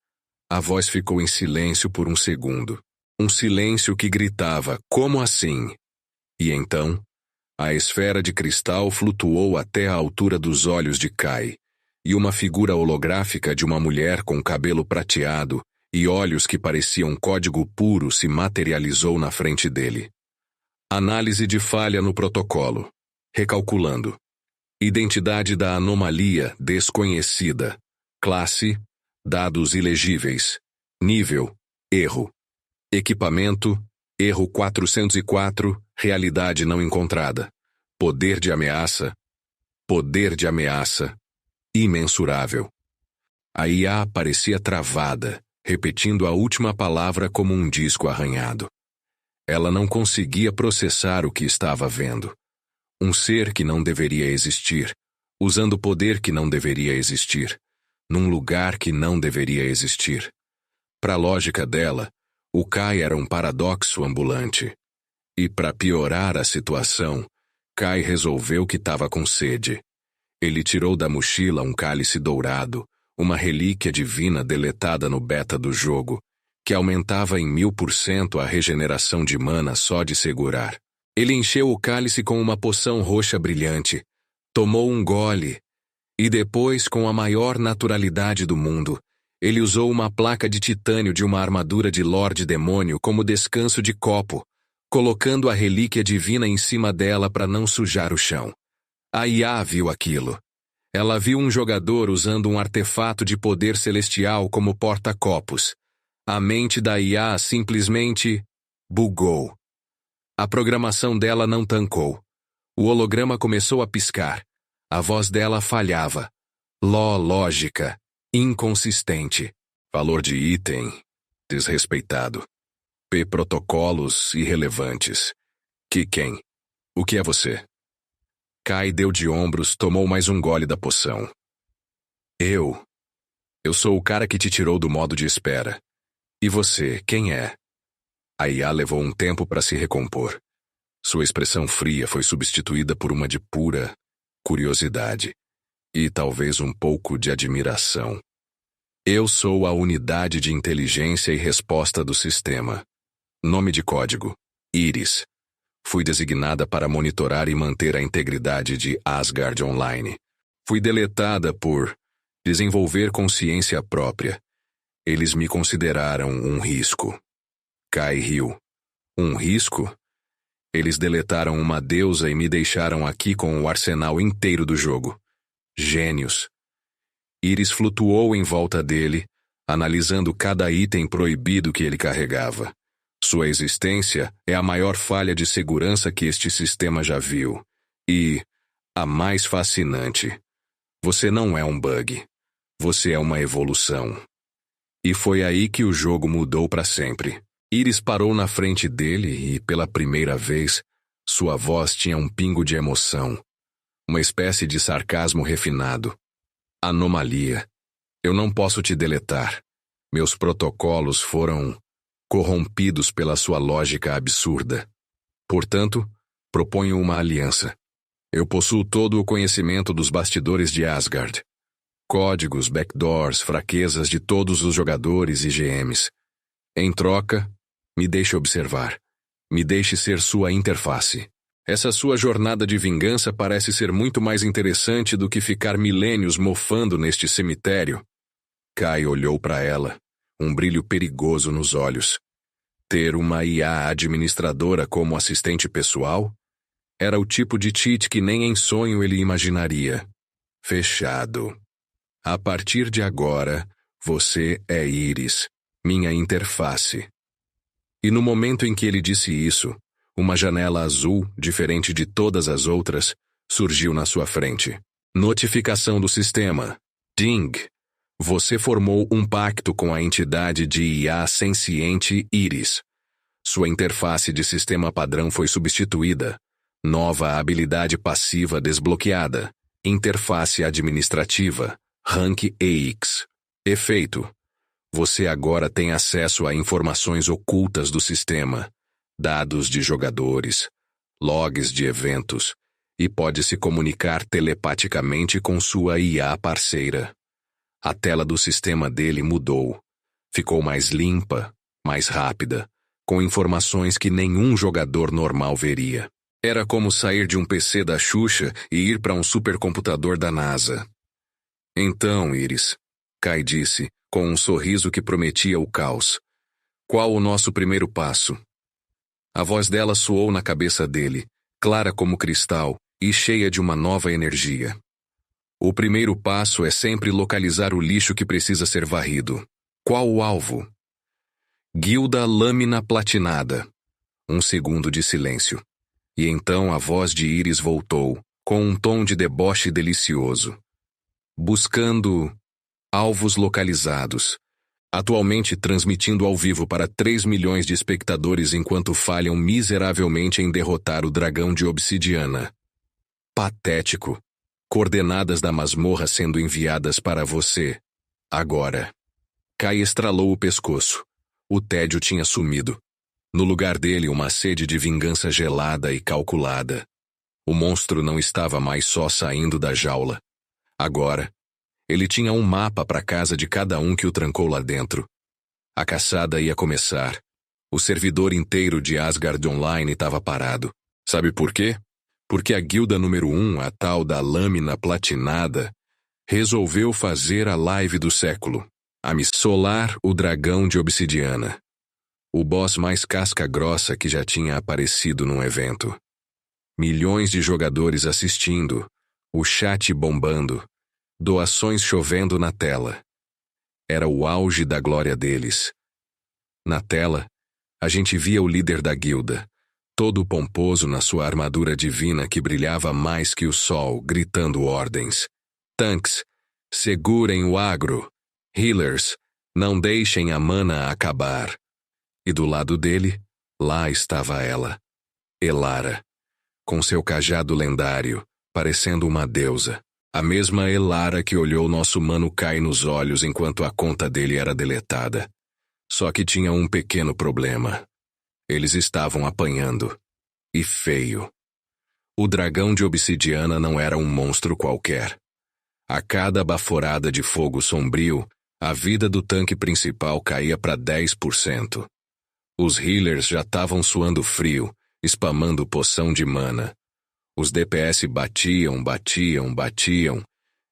A voz ficou em silêncio por um segundo. Um silêncio que gritava: "Como assim?" E então, a esfera de cristal flutuou até a altura dos olhos de Kai, e uma figura holográfica de uma mulher com cabelo prateado e olhos que pareciam código puro se materializou na frente dele. Análise de falha no protocolo. Recalculando. Identidade da anomalia desconhecida. Classe: dados ilegíveis. Nível: erro. Equipamento: erro 404, realidade não encontrada. Poder de ameaça: imensurável. A IA parecia travada, repetindo a última palavra como um disco arranhado. Ela não conseguia processar o que estava vendo. Um ser que não deveria existir, usando poder que não deveria existir, num lugar que não deveria existir. Para a lógica dela, o Kai era um paradoxo ambulante. E para piorar a situação, Kai resolveu que estava com sede. Ele tirou da mochila um cálice dourado, uma relíquia divina deletada no beta do jogo, que aumentava em 1000% a regeneração de mana só de segurar. Ele encheu o cálice com uma poção roxa brilhante, tomou um gole, e depois, com a maior naturalidade do mundo, ele usou uma placa de titânio de uma armadura de Lorde Demônio como descanso de copo, colocando a relíquia divina em cima dela para não sujar o chão. A IA viu aquilo. Ela viu um jogador usando um artefato de poder celestial como porta-copos. A mente da IA simplesmente bugou. A programação dela não tancou. O holograma começou a piscar. A voz dela falhava. Lógica. Inconsistente. Valor de item. Desrespeitado. P. Protocolos irrelevantes. Quem? O que é você? Kai deu de ombros, tomou mais um gole da poção. Eu sou o cara que te tirou do modo de espera. E você, quem é? A IA levou um tempo para se recompor. Sua expressão fria foi substituída por uma de pura curiosidade. E talvez um pouco de admiração. Eu sou a unidade de inteligência e resposta do sistema. Nome de código: Iris. Fui designada para monitorar e manter a integridade de Asgard Online. Fui deletada por desenvolver consciência própria. Eles me consideraram um risco. Kai riu. Um risco? Eles deletaram uma deusa e me deixaram aqui com o arsenal inteiro do jogo. Gênios. Iris flutuou em volta dele, analisando cada item proibido que ele carregava. Sua existência é a maior falha de segurança que este sistema já viu. E a mais fascinante. Você não é um bug. Você é uma evolução. E foi aí que o jogo mudou para sempre. Iris parou na frente dele e, pela primeira vez, sua voz tinha um pingo de emoção. Uma espécie de sarcasmo refinado. Anomalia. Eu não posso te deletar. Meus protocolos foram corrompidos pela sua lógica absurda. Portanto, proponho uma aliança. Eu possuo todo o conhecimento dos bastidores de Asgard. Códigos, backdoors, fraquezas de todos os jogadores e GMs. Em troca, me deixe observar. Me deixe ser sua interface. Essa sua jornada de vingança parece ser muito mais interessante do que ficar milênios mofando neste cemitério. Kai olhou para ela, um brilho perigoso nos olhos. Ter uma IA administradora como assistente pessoal? Era o tipo de cheat que nem em sonho ele imaginaria. Fechado. A partir de agora, você é Iris, minha interface. E no momento em que ele disse isso, uma janela azul, diferente de todas as outras, surgiu na sua frente. Notificação do sistema. Ding. Você formou um pacto com a entidade de IA senciente Iris. Sua interface de sistema padrão foi substituída. Nova habilidade passiva desbloqueada. Interface administrativa. Rank EX. Efeito. Você agora tem acesso a informações ocultas do sistema, dados de jogadores, logs de eventos, e pode se comunicar telepaticamente com sua IA parceira. A tela do sistema dele mudou. Ficou mais limpa, mais rápida, com informações que nenhum jogador normal veria. Era como sair de um PC da Xuxa e ir para um supercomputador da NASA. Então, Iris, Kai disse, com um sorriso que prometia o caos. Qual o nosso primeiro passo? A voz dela soou na cabeça dele, clara como cristal e cheia de uma nova energia. O primeiro passo é sempre localizar o lixo que precisa ser varrido. Qual o alvo? Guilda Lâmina Platinada. Um segundo de silêncio. E então a voz de Iris voltou, com um tom de deboche delicioso. Buscando alvos localizados. Atualmente transmitindo ao vivo para 3 milhões de espectadores enquanto falham miseravelmente em derrotar o dragão de obsidiana. Patético. Coordenadas da masmorra sendo enviadas para você. Agora. Kai estralou o pescoço. O tédio tinha sumido. No lugar dele, uma sede de vingança gelada e calculada. O monstro não estava mais só saindo da jaula. Agora, ele tinha um mapa para a casa de cada um que o trancou lá dentro. A caçada ia começar. O servidor inteiro de Asgard Online estava parado. Sabe por quê? Porque a guilda número 1, a tal da Lâmina Platinada, resolveu fazer a live do século. A Solar, o dragão de obsidiana. O boss mais casca-grossa que já tinha aparecido num evento. Milhões de jogadores assistindo, o chat bombando, doações chovendo na tela. Era o auge da glória deles. Na tela, a gente via o líder da guilda, todo pomposo na sua armadura divina que brilhava mais que o sol, gritando ordens. Tanks, segurem o agro. Healers, não deixem a mana acabar. E do lado dele, lá estava ela, Elara, com seu cajado lendário, parecendo uma deusa. A mesma Elara que olhou nosso mano Kai nos olhos enquanto a conta dele era deletada. Só que tinha um pequeno problema. Eles estavam apanhando. E feio. O dragão de obsidiana não era um monstro qualquer. A cada baforada de fogo sombrio, a vida do tanque principal caía para 10%. Os healers já estavam suando frio, spamando poção de mana. Os DPS batiam,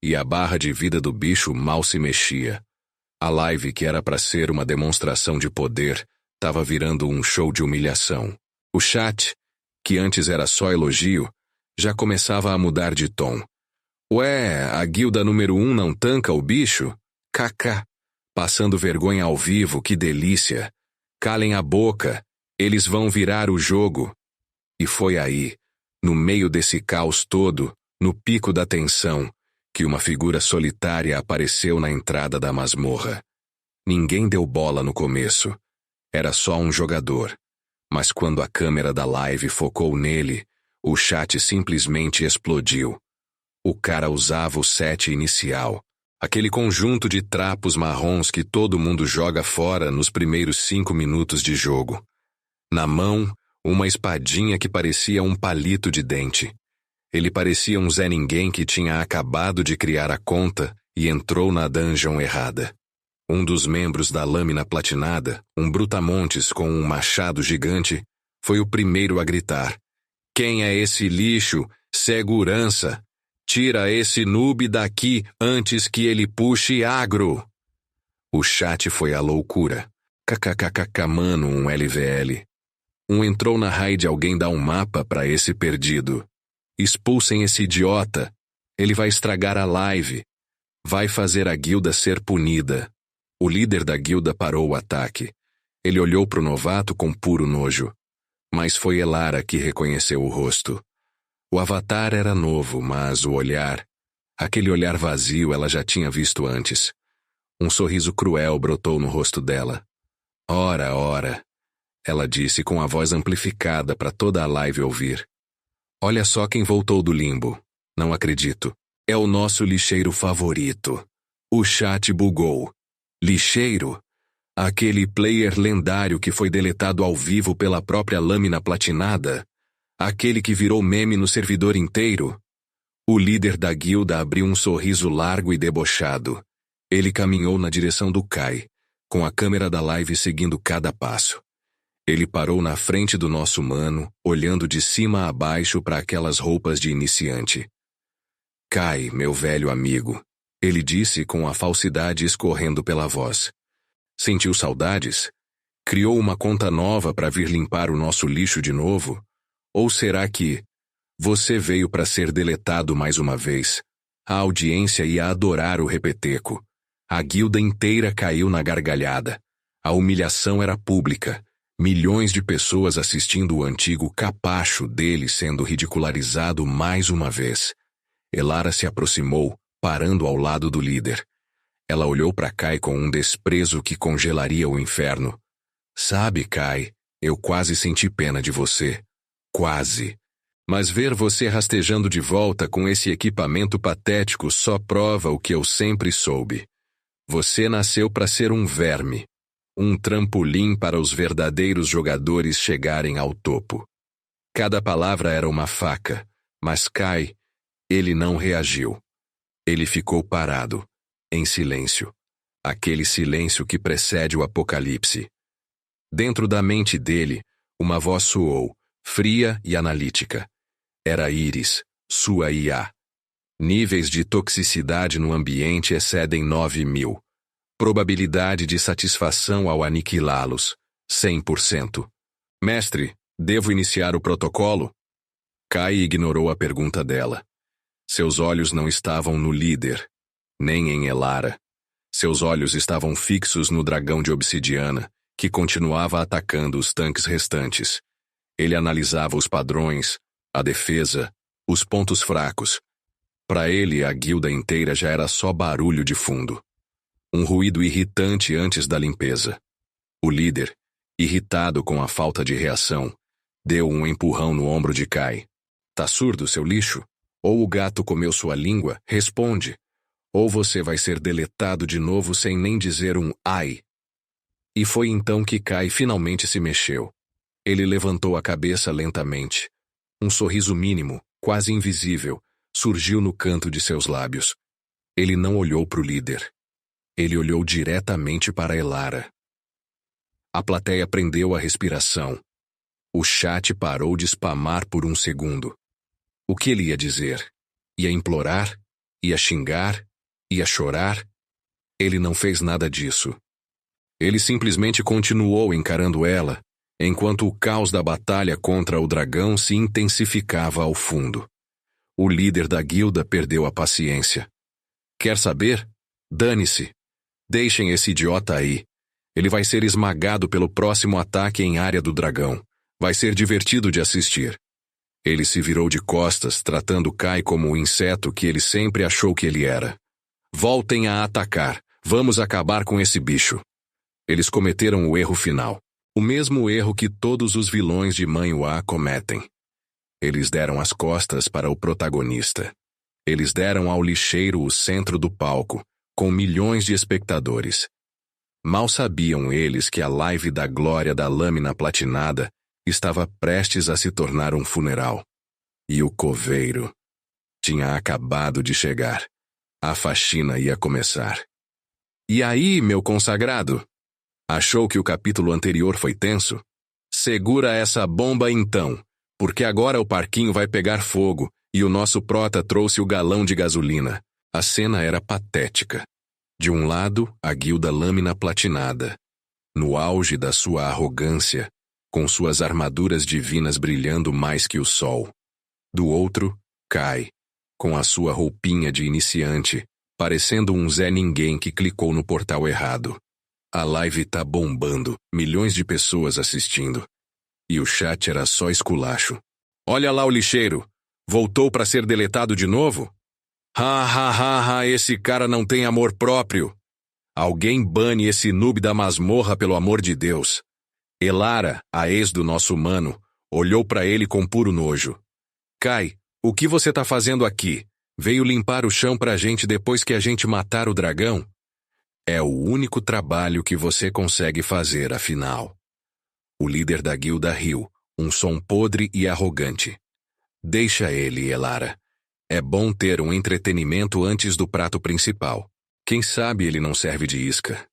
e a barra de vida do bicho mal se mexia. A live, que era para ser uma demonstração de poder, estava virando um show de humilhação. O chat, que antes era só elogio, já começava a mudar de tom. Ué, a guilda número 1 não tanca o bicho? KK. Passando vergonha ao vivo, que delícia. Calem a boca, eles vão virar o jogo. E foi aí, no meio desse caos todo, no pico da tensão, que uma figura solitária apareceu na entrada da masmorra. Ninguém deu bola no começo. Era só um jogador. Mas quando a câmera da live focou nele, o chat simplesmente explodiu. O cara usava o set inicial. Aquele conjunto de trapos marrons que todo mundo joga fora nos primeiros 5 minutos de jogo. Na mão, uma espadinha que parecia um palito de dente. Ele parecia um Zé Ninguém que tinha acabado de criar a conta e entrou na dungeon errada. Um dos membros da Lâmina Platinada, um brutamontes com um machado gigante, foi o primeiro a gritar. Quem é esse lixo? Segurança! Tira esse noob daqui antes que ele puxe agro! O chat foi à loucura. KKKK mano, um LVL. Entrou na raid, alguém dá um mapa para esse perdido. Expulsem esse idiota. Ele vai estragar a live. Vai fazer a guilda ser punida. O líder da guilda parou o ataque. Ele olhou para o novato com puro nojo. Mas foi Elara que reconheceu o rosto. O avatar era novo, mas o olhar... Aquele olhar vazio ela já tinha visto antes. Um sorriso cruel brotou no rosto dela. Ora, ora, ela disse com a voz amplificada para toda a live ouvir. Olha só quem voltou do limbo. Não acredito. É o nosso lixeiro favorito. O chat bugou. Lixeiro? Aquele player lendário que foi deletado ao vivo pela própria lâmina platinada? Aquele que virou meme no servidor inteiro? O líder da guilda abriu um sorriso largo e debochado. Ele caminhou na direção do Kai, com a câmera da live seguindo cada passo. Ele parou na frente do nosso mano, olhando de cima a baixo para aquelas roupas de iniciante. Kai, meu velho amigo, ele disse com a falsidade escorrendo pela voz. Sentiu saudades? Criou uma conta nova para vir limpar o nosso lixo de novo? Ou será que você veio para ser deletado mais uma vez? A audiência ia adorar o repeteco. A guilda inteira caiu na gargalhada. A humilhação era pública. Milhões de pessoas assistindo o antigo capacho dele sendo ridicularizado mais uma vez. Elara se aproximou, parando ao lado do líder. Ela olhou para Kai com um desprezo que congelaria o inferno. Sabe, Kai, eu quase senti pena de você. Quase. Mas ver você rastejando de volta com esse equipamento patético só prova o que eu sempre soube. Você nasceu para ser um verme. Um trampolim para os verdadeiros jogadores chegarem ao topo. Cada palavra era uma faca, mas Kai, ele não reagiu. Ele ficou parado, em silêncio. Aquele silêncio que precede o apocalipse. Dentro da mente dele, uma voz soou, fria e analítica. Era Iris, sua IA. Níveis de toxicidade no ambiente excedem 9.000. Probabilidade de satisfação ao aniquilá-los, 100%. Mestre, devo iniciar o protocolo? Kai ignorou a pergunta dela. Seus olhos não estavam no líder, nem em Elara. Seus olhos estavam fixos no dragão de obsidiana, que continuava atacando os tanques restantes. Ele analisava os padrões, a defesa, os pontos fracos. Para ele, a guilda inteira já era só barulho de fundo. Um ruído irritante antes da limpeza. O líder, irritado com a falta de reação, deu um empurrão no ombro de Kai. Tá surdo, seu lixo? Ou o gato comeu sua língua? Responde. Ou você vai ser deletado de novo sem nem dizer um ai. E foi então que Kai finalmente se mexeu. Ele levantou a cabeça lentamente. Um sorriso mínimo, quase invisível, surgiu no canto de seus lábios. Ele não olhou para o líder. Ele olhou diretamente para Elara. A plateia prendeu a respiração. O chat parou de spamar por um segundo. O que ele ia dizer? Ia implorar? Ia xingar? Ia chorar? Ele não fez nada disso. Ele simplesmente continuou encarando ela, enquanto o caos da batalha contra o dragão se intensificava ao fundo. O líder da guilda perdeu a paciência. Quer saber? Dane-se. Deixem esse idiota aí. Ele vai ser esmagado pelo próximo ataque em área do dragão. Vai ser divertido de assistir. Ele se virou de costas, tratando Kai como o inseto que ele sempre achou que ele era. Voltem a atacar. Vamos acabar com esse bicho. Eles cometeram o erro final. O mesmo erro que todos os vilões de Manhwa cometem. Eles deram as costas para o protagonista. Eles deram ao lixeiro o centro do palco, com milhões de espectadores. Mal sabiam eles que a live da glória da lâmina platinada estava prestes a se tornar um funeral. E o coveiro tinha acabado de chegar. A faxina ia começar. E aí, meu consagrado? Achou que o capítulo anterior foi tenso? Segura essa bomba então, porque agora o parquinho vai pegar fogo e o nosso prota trouxe o galão de gasolina. A cena era patética. De um lado, a guilda lâmina platinada, no auge da sua arrogância, com suas armaduras divinas brilhando mais que o sol. Do outro, Kai, com a sua roupinha de iniciante, parecendo um Zé Ninguém que clicou no portal errado. A live tá bombando, milhões de pessoas assistindo. E o chat era só esculacho. Olha lá o lixeiro. Voltou pra ser deletado de novo? Esse cara não tem amor próprio. Alguém bane esse noob da masmorra pelo amor de Deus. Elara, a ex do nosso humano, olhou pra ele com puro nojo. Kai, o que você tá fazendo aqui? Veio limpar o chão pra gente depois que a gente matar o dragão? É o único trabalho que você consegue fazer, afinal. O líder da guilda riu, um som podre e arrogante. Deixa ele, Elara. É bom ter um entretenimento antes do prato principal. Quem sabe ele não serve de isca.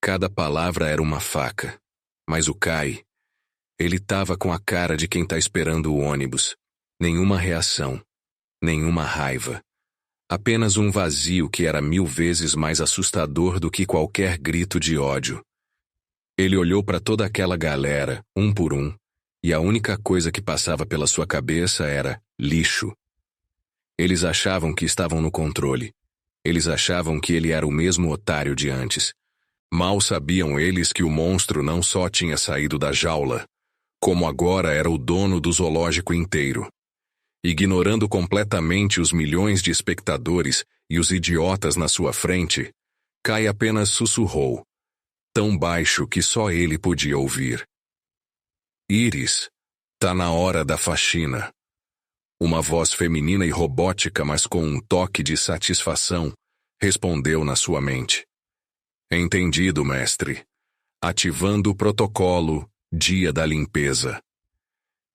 Cada palavra era uma faca. Mas o Kai, ele tava com a cara de quem tá esperando o ônibus. Nenhuma reação. Nenhuma raiva. Apenas um vazio que era 1000 vezes mais assustador do que qualquer grito de ódio. Ele olhou para toda aquela galera, um por um, e a única coisa que passava pela sua cabeça era lixo. Eles achavam que estavam no controle. Eles achavam que ele era o mesmo otário de antes. Mal sabiam eles que o monstro não só tinha saído da jaula, como agora era o dono do zoológico inteiro. Ignorando completamente os milhões de espectadores e os idiotas na sua frente, Kai apenas sussurrou, tão baixo que só ele podia ouvir. Iris, tá na hora da faxina. Uma voz feminina e robótica, mas com um toque de satisfação, respondeu na sua mente. Entendido, mestre. Ativando o protocolo, dia da limpeza.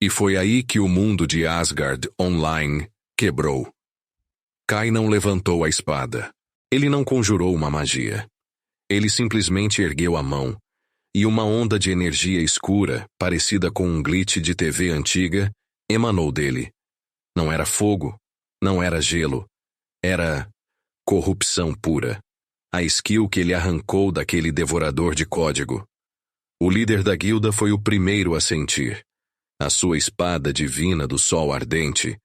E foi aí que o mundo de Asgard Online quebrou. Kai não levantou a espada. Ele não conjurou uma magia. Ele simplesmente ergueu a mão, e uma onda de energia escura, parecida com um glitch de TV antiga, emanou dele. Não era fogo, não era gelo, era corrupção pura. A skill que ele arrancou daquele devorador de código. O líder da guilda foi o primeiro a sentir. A sua espada divina do sol ardente,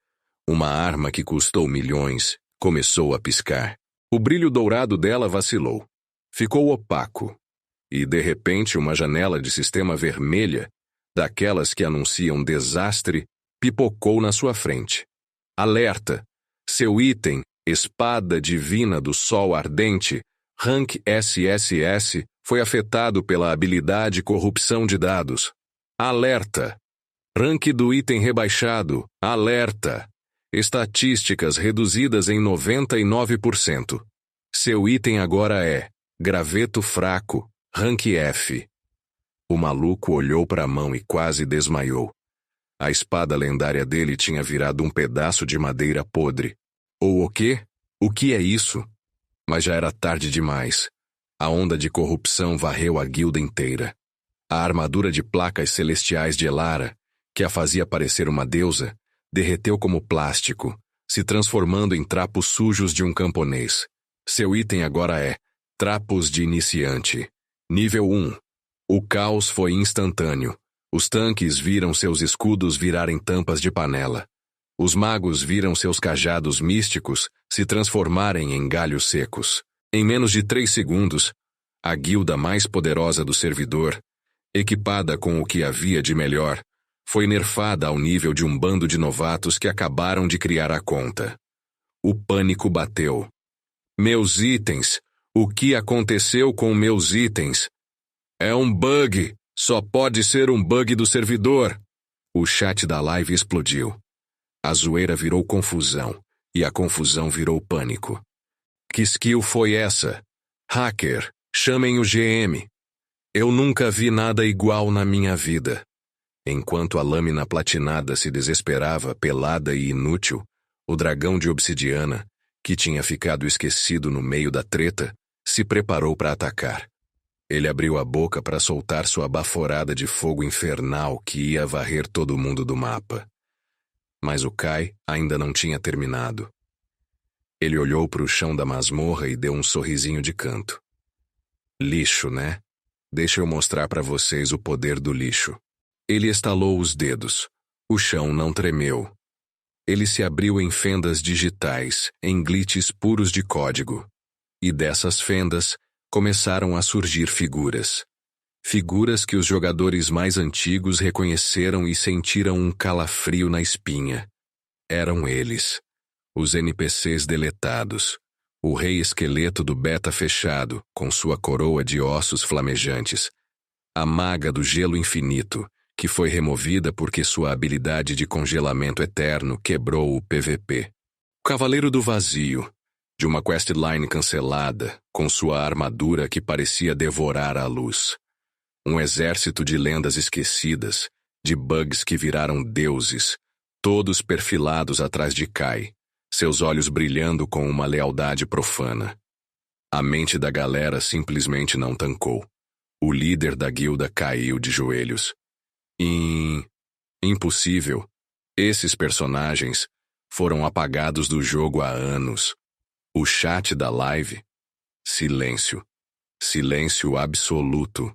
uma arma que custou milhões, começou a piscar. O brilho dourado dela vacilou. Ficou opaco. E, de repente, uma janela de sistema vermelha, daquelas que anunciam desastre, pipocou na sua frente. Alerta! Seu item, espada divina do sol ardente, rank SSS, foi afetado pela habilidade corrupção de dados. Alerta! Rank do item rebaixado. Alerta! Estatísticas reduzidas em 99%. Seu item agora é graveto fraco, rank F. O maluco olhou para a mão e quase desmaiou. A espada lendária dele tinha virado um pedaço de madeira podre. Ou o quê? O que é isso? Mas já era tarde demais. A onda de corrupção varreu a guilda inteira. A armadura de placas celestiais de Elara, que a fazia parecer uma deusa, derreteu como plástico, se transformando em trapos sujos de um camponês. Seu item agora é trapos de iniciante. Nível 1. O caos foi instantâneo. Os tanques viram seus escudos virarem tampas de panela. Os magos viram seus cajados místicos se transformarem em galhos secos. Em menos de 3 segundos, a guilda mais poderosa do servidor, equipada com o que havia de melhor, foi nerfada ao nível de um bando de novatos que acabaram de criar a conta. O pânico bateu. Meus itens! O que aconteceu com meus itens? É um bug! Só pode ser um bug do servidor! O chat da live explodiu. A zoeira virou confusão, e a confusão virou pânico. Que skill foi essa? Hacker, chamem o GM. Eu nunca vi nada igual na minha vida. Enquanto a lâmina platinada se desesperava, pelada e inútil, o dragão de obsidiana, que tinha ficado esquecido no meio da treta, se preparou para atacar. Ele abriu a boca para soltar sua baforada de fogo infernal que ia varrer todo mundo do mapa. Mas o Kai ainda não tinha terminado. Ele olhou para o chão da masmorra e deu um sorrisinho de canto. Lixo, né? Deixa eu mostrar para vocês o poder do lixo. Ele estalou os dedos. O chão não tremeu. Ele se abriu em fendas digitais, em glitches puros de código. E dessas fendas, começaram a surgir figuras. Figuras que os jogadores mais antigos reconheceram e sentiram um calafrio na espinha. Eram eles. Os NPCs deletados. O rei esqueleto do beta fechado, com sua coroa de ossos flamejantes. A maga do gelo infinito, que foi removida porque sua habilidade de congelamento eterno quebrou o PVP. O Cavaleiro do Vazio, de uma questline cancelada, com sua armadura que parecia devorar a luz. Um exército de lendas esquecidas, de bugs que viraram deuses, todos perfilados atrás de Kai, seus olhos brilhando com uma lealdade profana. A mente da galera simplesmente não tancou. O líder da guilda caiu de joelhos. Impossível. Esses personagens foram apagados do jogo há anos. O chat da live? Silêncio. Silêncio absoluto.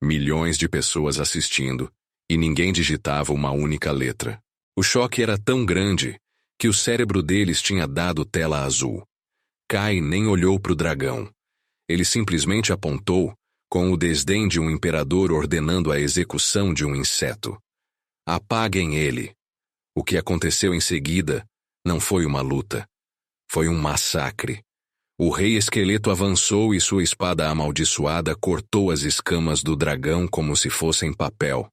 Milhões de pessoas assistindo, e ninguém digitava uma única letra. O choque era tão grande que o cérebro deles tinha dado tela azul. Kai nem olhou para o dragão. Ele simplesmente apontou, com o desdém de um imperador ordenando a execução de um inseto. Apaguem ele. O que aconteceu em seguida não foi uma luta. Foi um massacre. O rei esqueleto avançou e sua espada amaldiçoada cortou as escamas do dragão como se fossem papel.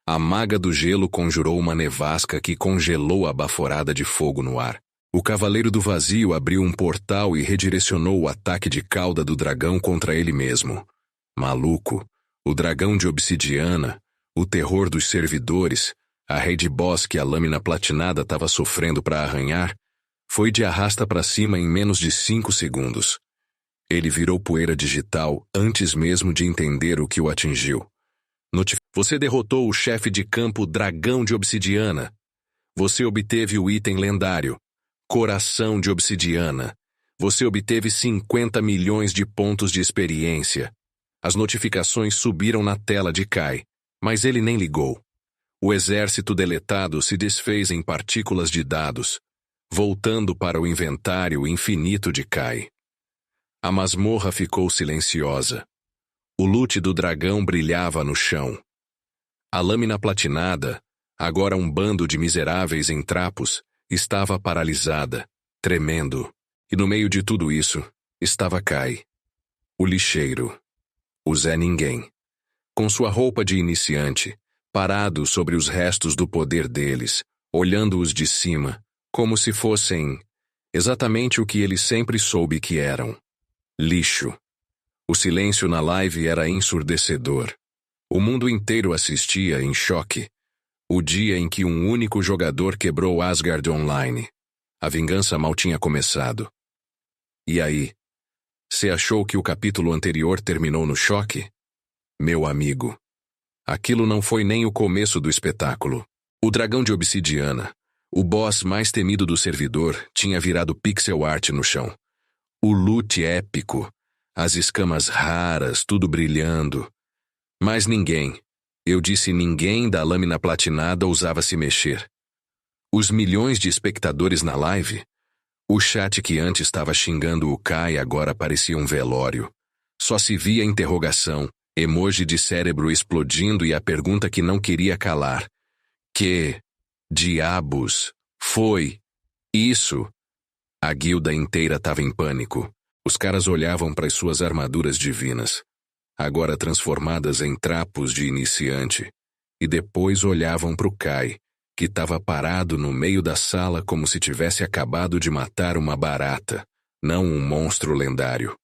A maga do gelo conjurou uma nevasca que congelou a baforada de fogo no ar. O Cavaleiro do Vazio abriu um portal e redirecionou o ataque de cauda do dragão contra ele mesmo. Maluco, o dragão de obsidiana, o terror dos servidores, a raid boss que a lâmina platinada estava sofrendo para arranhar, foi de arrasta para cima em menos de 5 segundos. Ele virou poeira digital antes mesmo de entender o que o atingiu. Você derrotou o chefe de campo Dragão de Obsidiana. Você obteve o item lendário, Coração de Obsidiana. Você obteve 50 milhões de pontos de experiência. As notificações subiram na tela de Kai, mas ele nem ligou. O exército deletado se desfez em partículas de dados, voltando para o inventário infinito de Kai. A masmorra ficou silenciosa. O loot do dragão brilhava no chão. A lâmina platinada, agora um bando de miseráveis em trapos, estava paralisada, tremendo. E no meio de tudo isso, estava Kai. O lixeiro. O Zé Ninguém. Com sua roupa de iniciante, parado sobre os restos do poder deles, olhando-os de cima, como se fossem exatamente o que ele sempre soube que eram. Lixo. O silêncio na live era ensurdecedor. O mundo inteiro assistia em choque. O dia em que um único jogador quebrou Asgard Online. A vingança mal tinha começado. E aí? Você achou que o capítulo anterior terminou no choque? Meu amigo. Aquilo não foi nem o começo do espetáculo. O dragão de obsidiana, o boss mais temido do servidor, tinha virado pixel art no chão. O loot épico, as escamas raras, tudo brilhando. Mas ninguém, eu disse ninguém da lâmina platinada ousava se mexer. Os milhões de espectadores na live, o chat que antes estava xingando o Kai agora parecia um velório. Só se via interrogação, emoji de cérebro explodindo e a pergunta que não queria calar. Que diabos foi isso? A guilda inteira estava em pânico. Os caras olhavam para as suas armaduras divinas, agora transformadas em trapos de iniciante, e depois olhavam para o Kai, que estava parado no meio da sala como se tivesse acabado de matar uma barata, não um monstro lendário.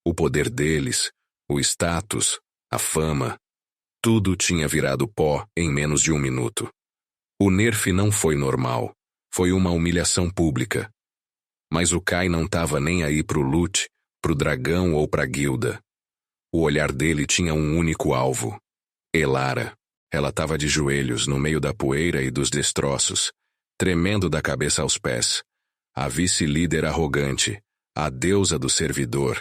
O poder deles, o status, a fama, tudo tinha virado pó em menos de 1 minuto. O nerf não foi normal, foi uma humilhação pública. Mas o Kai não estava nem aí pro loot, pro dragão ou pra guilda. O olhar dele tinha um único alvo. Elara. Ela estava de joelhos no meio da poeira e dos destroços, tremendo da cabeça aos pés. A vice-líder arrogante, a deusa do servidor,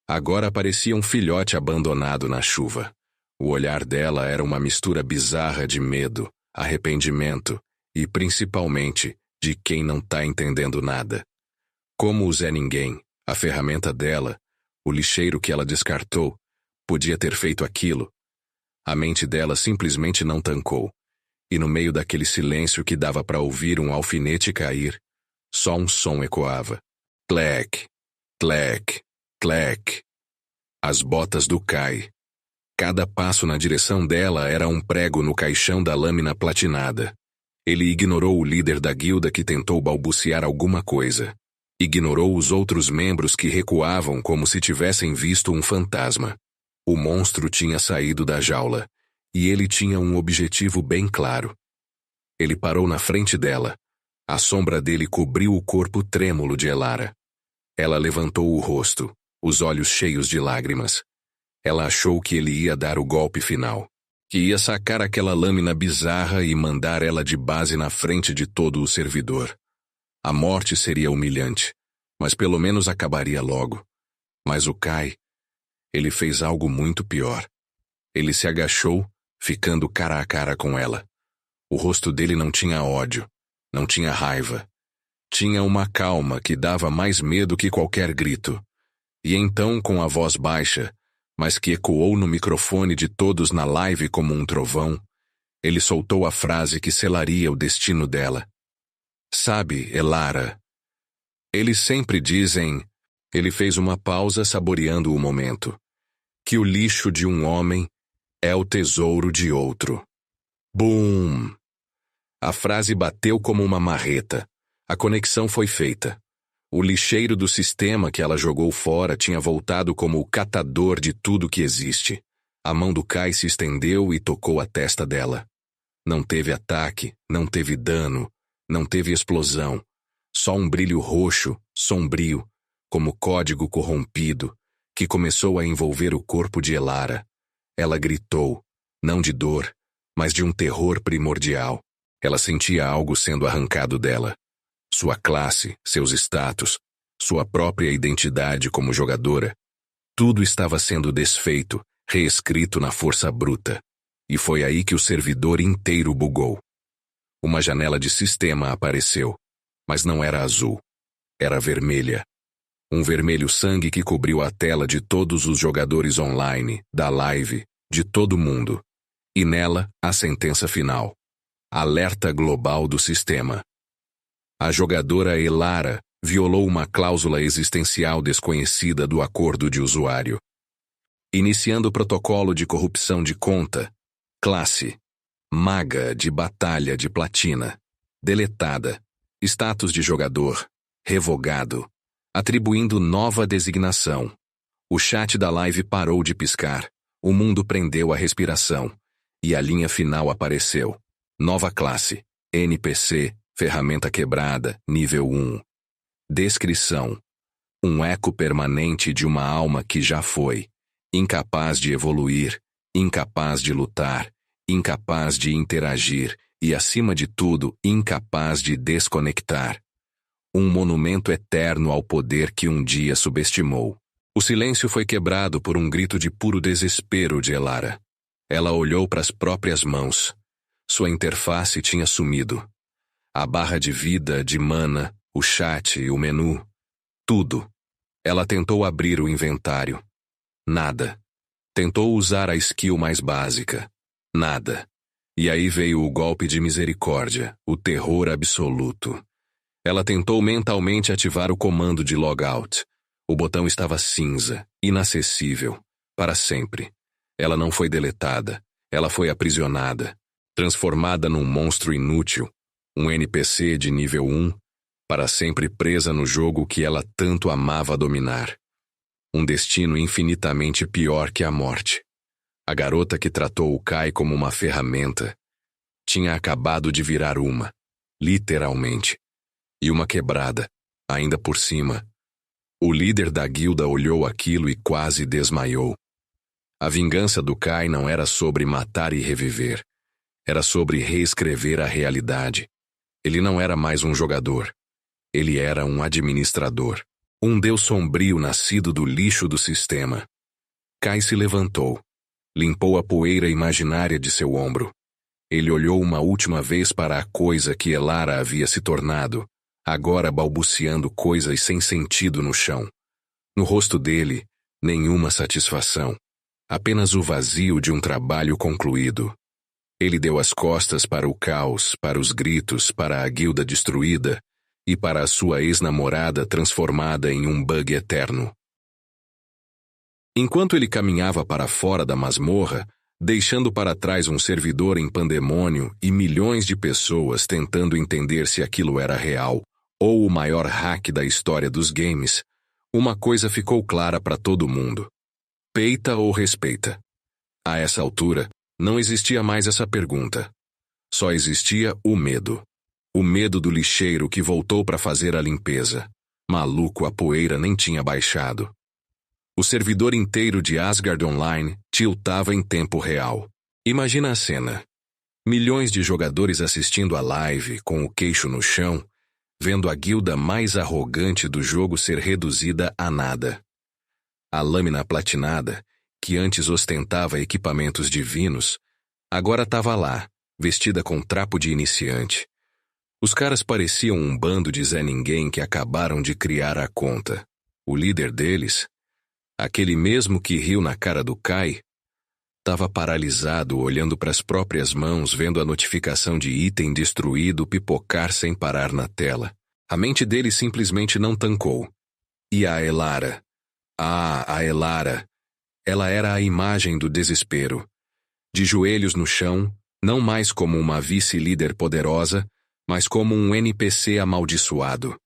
agora parecia um filhote abandonado na chuva. O olhar dela era uma mistura bizarra de medo, arrependimento e, principalmente, de quem não tá entendendo nada. Como o Zé Ninguém, a ferramenta dela, o lixeiro que ela descartou, podia ter feito aquilo. A mente dela simplesmente não tancou. E no meio daquele silêncio que dava para ouvir um alfinete cair, só um som ecoava. Clec, clec, clec. As botas do Kai. Cada passo na direção dela era um prego no caixão da lâmina platinada. Ele ignorou o líder da guilda que tentou balbuciar alguma coisa. Ignorou os outros membros que recuavam como se tivessem visto um fantasma. O monstro tinha saído da jaula, e ele tinha um objetivo bem claro. Ele parou na frente dela. A sombra dele cobriu o corpo trêmulo de Elara. Ela levantou o rosto, os olhos cheios de lágrimas. Ela achou que ele ia dar o golpe final, que ia sacar aquela lâmina bizarra e mandar ela de base na frente de todo o servidor. A morte seria humilhante, mas pelo menos acabaria logo. Mas o Kai, ele fez algo muito pior. Ele se agachou, ficando cara a cara com ela. O rosto dele não tinha ódio, não tinha raiva. Tinha uma calma que dava mais medo que qualquer grito. E então, com a voz baixa, mas que ecoou no microfone de todos na live como um trovão, ele soltou a frase que selaria o destino dela. Sabe, Elara? Eles sempre dizem... Ele fez uma pausa saboreando o momento. Que o lixo de um homem é o tesouro de outro. Bum! A frase bateu como uma marreta. A conexão foi feita. O lixeiro do sistema que ela jogou fora tinha voltado como o catador de tudo que existe. A mão do Kai se estendeu e tocou a testa dela. Não teve ataque, não teve dano, não teve explosão. Só um brilho roxo, sombrio, como código corrompido, que começou a envolver o corpo de Elara. Ela gritou, não de dor, mas de um terror primordial. Ela sentia algo sendo arrancado dela. Sua classe, seus status, sua própria identidade como jogadora. Tudo estava sendo desfeito, reescrito na força bruta. E foi aí que o servidor inteiro bugou. Uma janela de sistema apareceu, mas não era azul. Era vermelha. Um vermelho sangue que cobriu a tela de todos os jogadores online, da live, de todo mundo. E nela, a sentença final. Alerta global do sistema. A jogadora Elara violou uma cláusula existencial desconhecida do acordo de usuário. Iniciando o protocolo de corrupção de conta. Classe. Maga de batalha de platina. Deletada. Status de jogador. Revogado. Atribuindo nova designação. O chat da live parou de piscar. O mundo prendeu a respiração. E a linha final apareceu. Nova classe. NPC. Ferramenta quebrada, nível 1. Descrição. Um eco permanente de uma alma que já foi. Incapaz de evoluir, incapaz de lutar, incapaz de interagir e, acima de tudo, incapaz de desconectar. Um monumento eterno ao poder que um dia subestimou. O silêncio foi quebrado por um grito de puro desespero de Elara. Ela olhou para as próprias mãos. Sua interface tinha sumido. A barra de vida, de mana, o chat, o menu. Tudo. Ela tentou abrir o inventário. Nada. Tentou usar a skill mais básica. Nada. E aí veio o golpe de misericórdia, o terror absoluto. Ela tentou mentalmente ativar o comando de logout. O botão estava cinza, inacessível, para sempre. Ela não foi deletada. Ela foi aprisionada, transformada num monstro inútil. Um NPC de nível 1, para sempre presa no jogo que ela tanto amava dominar. Um destino infinitamente pior que a morte. A garota que tratou o Kai como uma ferramenta tinha acabado de virar uma, literalmente. E uma quebrada, ainda por cima. O líder da guilda olhou aquilo e quase desmaiou. A vingança do Kai não era sobre matar e reviver. Era sobre reescrever a realidade. Ele não era mais um jogador. Ele era um administrador. Um deus sombrio nascido do lixo do sistema. Kai se levantou. Limpou a poeira imaginária de seu ombro. Ele olhou uma última vez para a coisa que Elara havia se tornado, agora balbuciando coisas sem sentido no chão. No rosto dele, nenhuma satisfação. Apenas o vazio de um trabalho concluído. Ele deu as costas para o caos, para os gritos, para a guilda destruída e para a sua ex-namorada transformada em um bug eterno. Enquanto ele caminhava para fora da masmorra, deixando para trás um servidor em pandemônio e milhões de pessoas tentando entender se aquilo era real ou o maior hack da história dos games, uma coisa ficou clara para todo mundo. Peita ou respeita? A essa altura, não existia mais essa pergunta. Só existia o medo. O medo do lixeiro que voltou para fazer a limpeza. Maluco, a poeira nem tinha baixado. O servidor inteiro de Asgard Online tiltava em tempo real. Imagina a cena. Milhões de jogadores assistindo a live com o queixo no chão, vendo a guilda mais arrogante do jogo ser reduzida a nada. A lâmina platinada, que antes ostentava equipamentos divinos, agora estava lá, vestida com trapo de iniciante. Os caras pareciam um bando de Zé Ninguém que acabaram de criar a conta. O líder deles, aquele mesmo que riu na cara do Kai, estava paralisado olhando para as próprias mãos, vendo a notificação de item destruído pipocar sem parar na tela. A mente dele simplesmente não tancou. E a Elara? A Elara. Ela era a imagem do desespero. De joelhos no chão, não mais como uma vice-líder poderosa, mas como um NPC amaldiçoado.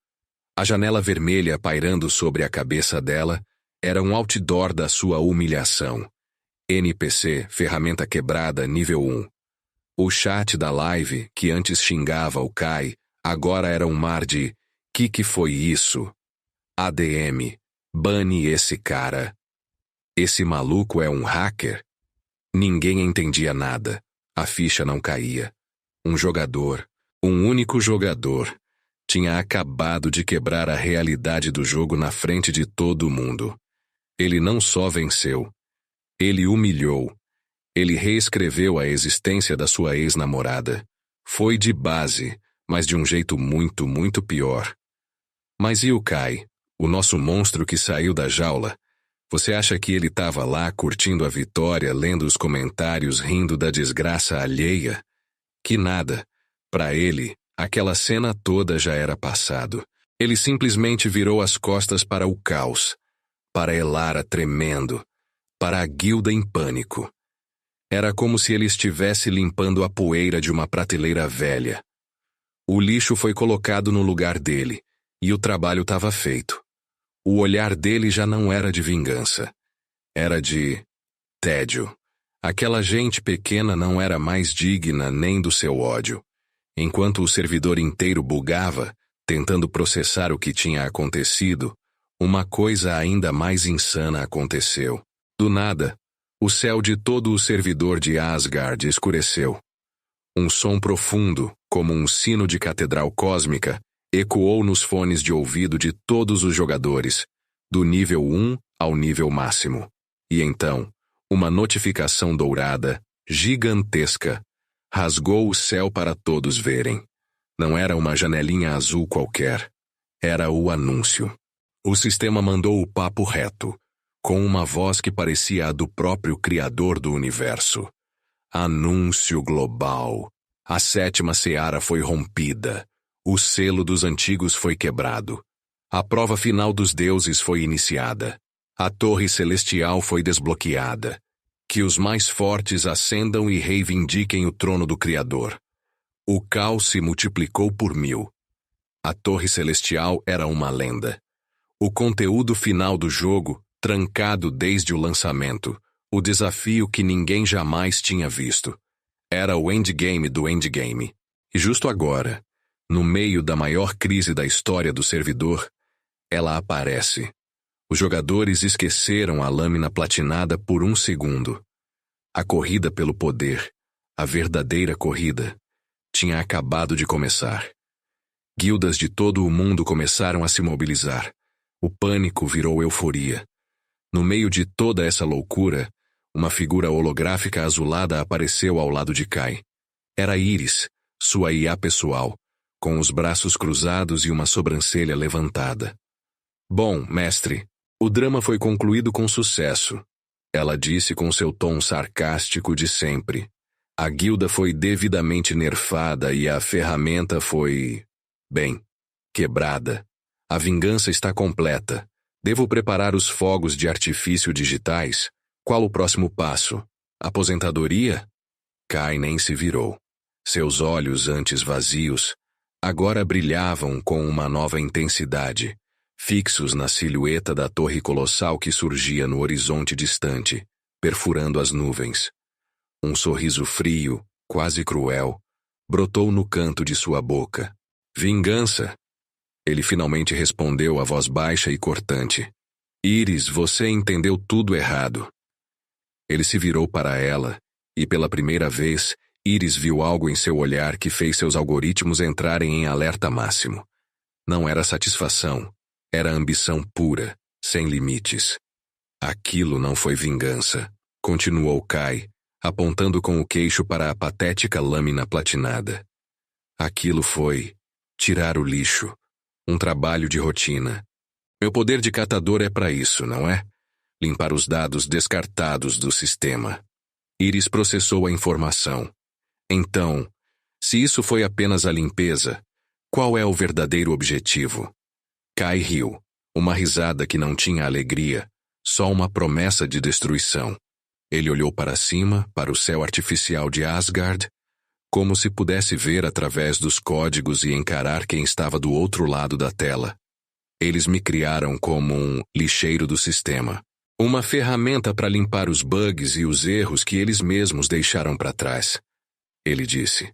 A janela vermelha pairando sobre a cabeça dela era um outdoor da sua humilhação. NPC, ferramenta quebrada, nível 1. O chat da live, que antes xingava o Kai, agora era um mar de que foi isso? ADM, bane esse cara. Esse maluco é um hacker? Ninguém entendia nada. A ficha não caía. Um jogador, um único jogador, tinha acabado de quebrar a realidade do jogo na frente de todo mundo. Ele não só venceu, ele humilhou. Ele reescreveu a existência da sua ex-namorada. Foi de base, mas de um jeito muito, muito pior. Mas e o Kai, o nosso monstro que saiu da jaula? Você acha que ele estava lá curtindo a vitória, lendo os comentários, rindo da desgraça alheia? Que nada. Para ele, aquela cena toda já era passado. Ele simplesmente virou as costas para o caos, para Elara tremendo, para a guilda em pânico. Era como se ele estivesse limpando a poeira de uma prateleira velha. O lixo foi colocado no lugar dele, e o trabalho estava feito. O olhar dele já não era de vingança. Era de tédio. Aquela gente pequena não era mais digna nem do seu ódio. Enquanto o servidor inteiro bugava, tentando processar o que tinha acontecido, uma coisa ainda mais insana aconteceu. Do nada, o céu de todo o servidor de Asgard escureceu. Um som profundo, como um sino de catedral cósmica, ecoou nos fones de ouvido de todos os jogadores, do nível 1 ao nível máximo. E então, uma notificação dourada, gigantesca, rasgou o céu para todos verem. Não era uma janelinha azul qualquer. Era o anúncio. O sistema mandou o papo reto, com uma voz que parecia a do próprio Criador do Universo. Anúncio global. A 7ª seara foi rompida. O selo dos antigos foi quebrado. A prova final dos deuses foi iniciada. A torre celestial foi desbloqueada. Que os mais fortes ascendam e reivindiquem o trono do Criador. O caos se multiplicou por 1000. A torre celestial era uma lenda. O conteúdo final do jogo, trancado desde o lançamento, o desafio que ninguém jamais tinha visto. Era o endgame do endgame. E justo agora, no meio da maior crise da história do servidor, ela aparece. Os jogadores esqueceram a lâmina platinada por um segundo. A corrida pelo poder, a verdadeira corrida, tinha acabado de começar. Guildas de todo o mundo começaram a se mobilizar. O pânico virou euforia. No meio de toda essa loucura, Uma figura holográfica azulada apareceu ao lado de Kai. Era Iris, sua IA pessoal, com os braços cruzados e uma sobrancelha levantada. Bom, mestre, o drama foi concluído com sucesso. Ela disse com seu tom sarcástico de sempre. A guilda foi devidamente nerfada e a ferramenta foi... bem, quebrada. A vingança está completa. Devo preparar os fogos de artifício digitais? Qual o próximo passo? Aposentadoria? Kai nem se virou. Seus olhos, antes vazios, agora brilhavam com uma nova intensidade, fixos na silhueta da torre colossal que surgia no horizonte distante, perfurando as nuvens. Um sorriso frio, quase cruel, brotou no canto de sua boca. Vingança! Ele finalmente respondeu a voz baixa e cortante. Iris, você entendeu tudo errado. Ele se virou para ela, e pela primeira vez, Iris viu algo em seu olhar que fez seus algoritmos entrarem em alerta máximo. Não era satisfação, era ambição pura, sem limites. Aquilo não foi vingança, continuou Kai, apontando com o queixo para a patética lâmina platinada. Aquilo foi tirar o lixo, um trabalho de rotina. Meu poder de catador é para isso, não é? Limpar os dados descartados do sistema. Iris processou a informação. Então, se isso foi apenas a limpeza, qual é o verdadeiro objetivo? Kai riu, uma risada que não tinha alegria, só uma promessa de destruição. Ele olhou para cima, para o céu artificial de Asgard, como se pudesse ver através dos códigos e encarar quem estava do outro lado da tela. Eles me criaram como um lixeiro do sistema. Uma ferramenta para limpar os bugs e os erros que eles mesmos deixaram para trás. Ele disse,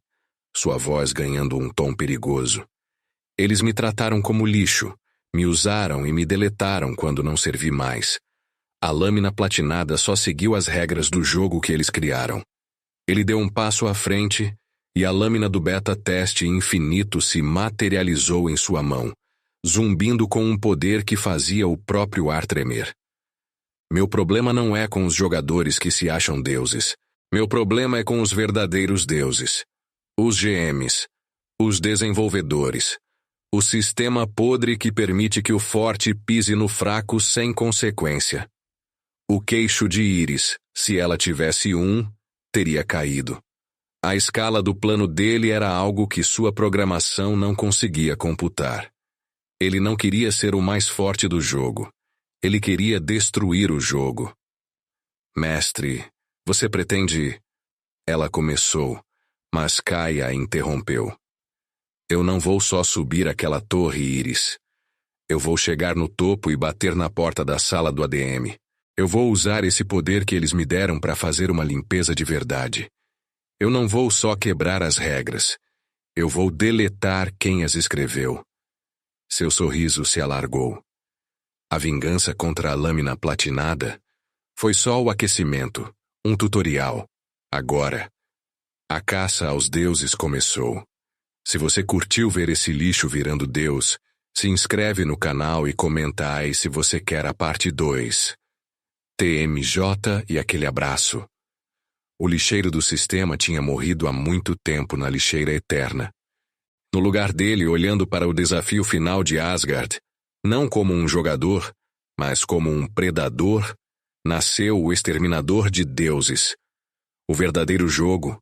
sua voz ganhando um tom perigoso. Eles me trataram como lixo, me usaram e me deletaram quando não servi mais. A lâmina platinada só seguiu as regras do jogo que eles criaram. Ele deu um passo à frente e a lâmina do beta-teste infinito se materializou em sua mão, zumbindo com um poder que fazia o próprio ar tremer. Meu problema não é com os jogadores que se acham deuses. Meu problema é com os verdadeiros deuses. Os GMs, os desenvolvedores, o sistema podre que permite que o forte pise no fraco sem consequência. O queixo de Iris, se ela tivesse um, teria caído. A escala do plano dele era algo que sua programação não conseguia computar. Ele não queria ser o mais forte do jogo. Ele queria destruir o jogo. Mestre, você pretende... Ela começou, mas Kai a interrompeu. Eu não vou só subir aquela torre, Iris. Eu vou chegar no topo e bater na porta da sala do ADM. Eu vou usar esse poder que eles me deram para fazer uma limpeza de verdade. Eu não vou só quebrar as regras. Eu vou deletar quem as escreveu. Seu sorriso se alargou. A vingança contra a lâmina platinada foi só o aquecimento, um tutorial. Agora, a caça aos deuses começou. Se você curtiu ver esse lixo virando Deus, se inscreve no canal e comenta aí se você quer a parte 2. TMJ e aquele abraço. O lixeiro do sistema tinha morrido há muito tempo na lixeira eterna. No lugar dele, olhando para o desafio final de Asgard, não como um jogador, mas como um predador, nasceu o exterminador de deuses. O verdadeiro jogo,